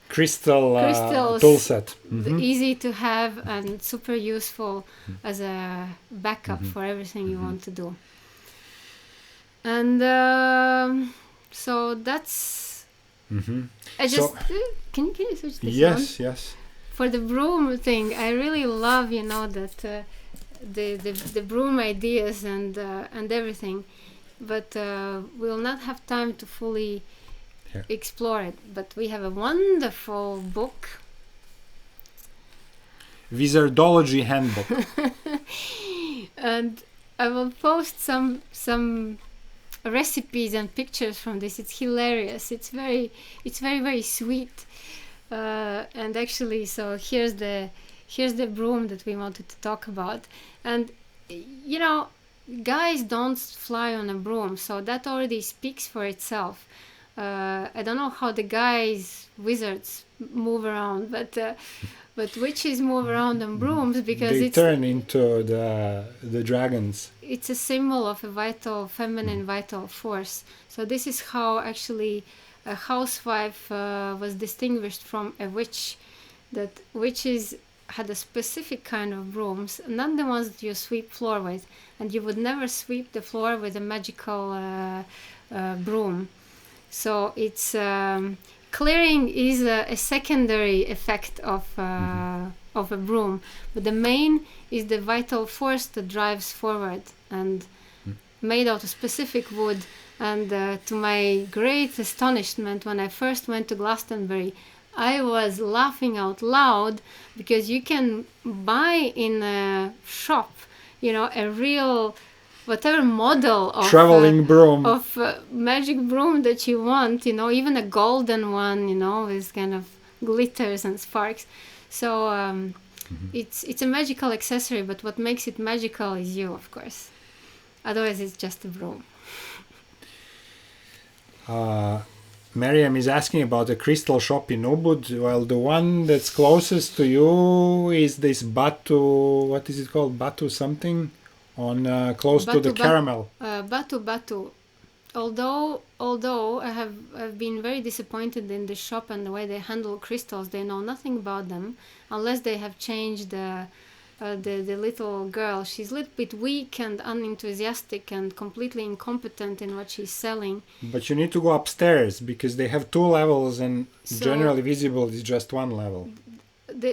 S1: crystals tool set.
S2: Easy to have and super useful as a backup for everything you want to do. And so that's. I just can you switch this on?
S1: Yes.
S2: For the broom thing, I really love that the broom ideas and everything, but we'll not have time to fully explore it. But we have a wonderful book,
S1: Wizardology Handbook,
S2: and I will post some recipes and pictures from this. It's hilarious. It's very very sweet. And actually, so here's the broom that we wanted to talk about. And guys don't fly on a broom, so that already speaks for itself. I don't know how the wizards move around, but witches move around on brooms because
S1: they turn into the dragons.
S2: It's a symbol of a vital, feminine vital force. So this is how actually a housewife was distinguished from a witch. That witches had a specific kind of brooms, not the ones that you sweep floor with, and you would never sweep the floor with a magical broom. So it's clearing is a secondary effect of a broom, but the main is the vital force that drives forward and made out of specific wood. And to my great astonishment, when I first went to Glastonbury, I was laughing out loud because you can buy in a shop, a real whatever model of
S1: traveling broom
S2: of magic broom that you want, even a golden one, with kind of glitters and sparks. So it's a magical accessory, but what makes it magical is you, of course. Otherwise, it's just a broom.
S1: Miriam is asking about the crystal shop in Ubud. Well, the one that's closest to you is this Batu. What is it called? Batu something on close to the caramel.
S2: Batu. Although I've been very disappointed in the shop and the way they handle crystals. They know nothing about them unless they have changed the little girl. She's a little bit weak and unenthusiastic and completely incompetent in what she's selling.
S1: But you need to go upstairs because they have 2 levels and generally visible is just 1 level.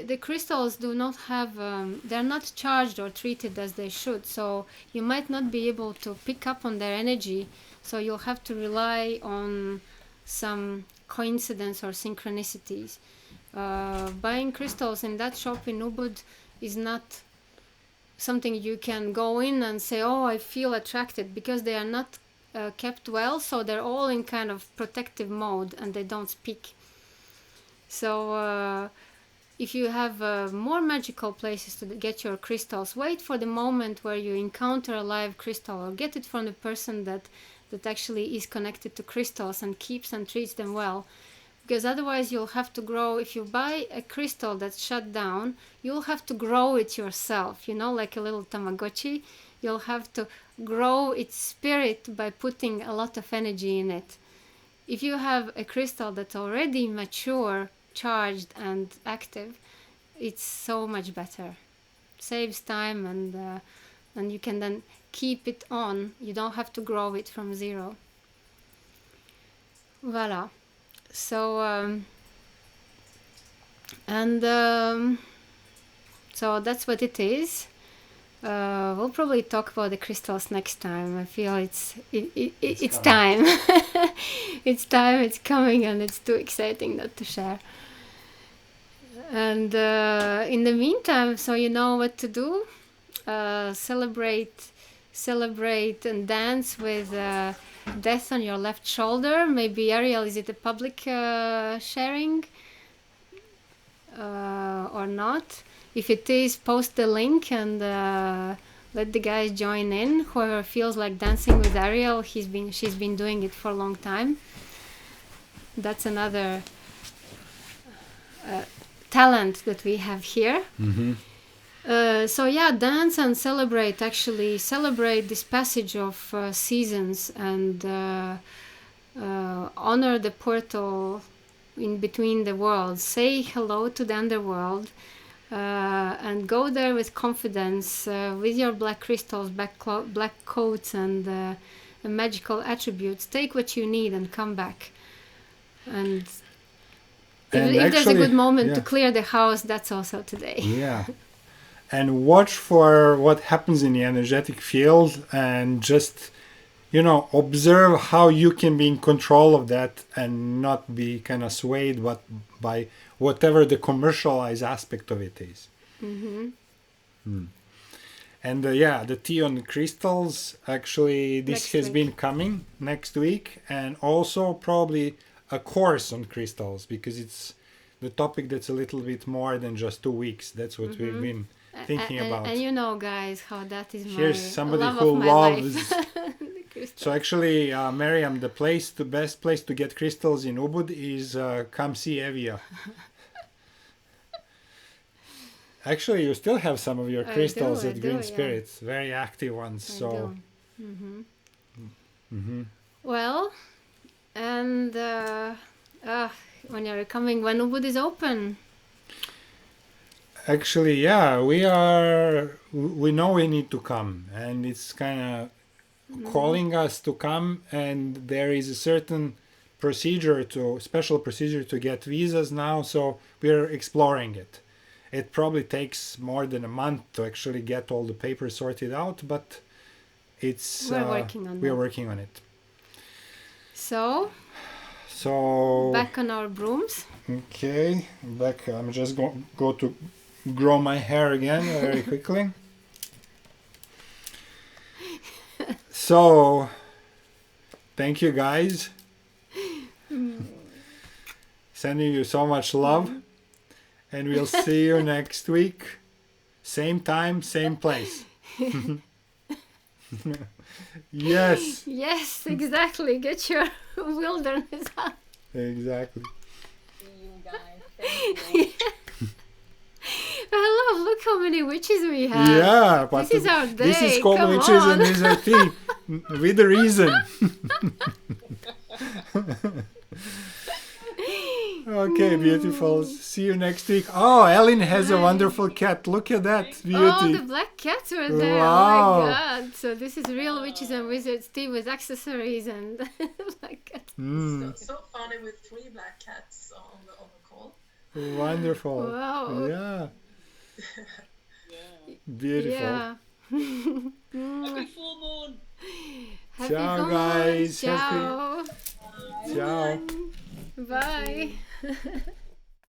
S2: the crystals do not have, they're not charged or treated as they should, so you might not be able to pick up on their energy, so you'll have to rely on some coincidence or synchronicities. Buying crystals in that shop in Ubud is not something you can go in and say, oh, I feel attracted, because they are not kept well, so they're all in kind of protective mode and they don't speak. So if you have more magical places to get your crystals, wait for the moment where you encounter a live crystal, or get it from the person that actually is connected to crystals and keeps and treats them well. Because otherwise you'll have to grow. If you buy a crystal that's shut down, you'll have to grow it yourself, like a little Tamagotchi. You'll have to grow its spirit by putting a lot of energy in it. If you have a crystal that's already mature, charged and active, it's so much better. Saves time, and you can then keep it on. You don't have to grow it from zero. Voila. So so that's what it is. We'll probably talk about the crystals next time. I feel it's time. It's time, it's coming, and it's too exciting not to share. And in the meantime, so you know what to do. Celebrate and dance with death on your left shoulder. Maybe, Ariel, is it a public sharing or not? If it is, post the link and let the guys join in. Whoever feels like dancing with Ariel, she's been doing it for a long time. That's another talent that we have here.
S1: Mm-hmm.
S2: So yeah, dance and celebrate. Actually, celebrate this passage of seasons and honor the portal in between the worlds. Say hello to the underworld. And go there with confidence, with your black crystals, black coats, and magical attributes. Take what you need and come back. And if there's a good moment to clear the house, that's also today.
S1: Yeah. And watch for what happens in the energetic field, and just, observe how you can be in control of that and not be kind of swayed by whatever the commercialized aspect of it is.
S2: Mm-hmm.
S1: And the tea on crystals, actually this has been coming next week, and also probably a course on crystals, because it's the topic that's a little bit more than just 2 weeks. That's what we've been thinking about.
S2: And guys, how that is
S1: Here's somebody
S2: love
S1: who
S2: of my
S1: loves
S2: life.
S1: So actually, Miriam, the best place to get crystals in Ubud is come see Evia. Actually, you still have some of your crystals at Green Spirits, very active ones. So,
S2: well, and when you're coming, when Ubud is open.
S1: Actually, we know we need to come, and it's kind of calling us to come, and there is a certain special procedure to get visas now, so we're exploring it. It probably takes more than a month to actually get all the papers sorted out, but we're working on it.
S2: So back on our brooms.
S1: Okay, back. I'm just go to grow my hair again very quickly. So, thank you guys. Sending you so much love. And we'll see you next week. Same time, same place. Yes. Yes,
S2: exactly. Get your wilderness out.
S1: Exactly.
S5: See you guys. Thank you.
S2: I love, look how many witches we have.
S1: Yeah.
S2: But this is our day.
S1: This is called Witches and Wizard Tea. With a reason. Okay, beautiful. See you next week. Oh, Ellen has a wonderful cat. Look at that beauty.
S2: Oh, the black cats were there.
S1: Wow.
S2: Oh my god. So this is real Witches and Wizards Tea with accessories and black cats.
S6: So funny with 3 black cats on the call.
S1: Wonderful.
S2: Wow.
S1: Yeah.
S6: Yeah.
S1: Beautiful.
S2: Yeah.
S6: Happy full moon.
S2: Happy
S1: Ciao,
S2: full moon.
S1: guys.
S2: Ciao.
S1: Ciao.
S2: Bye.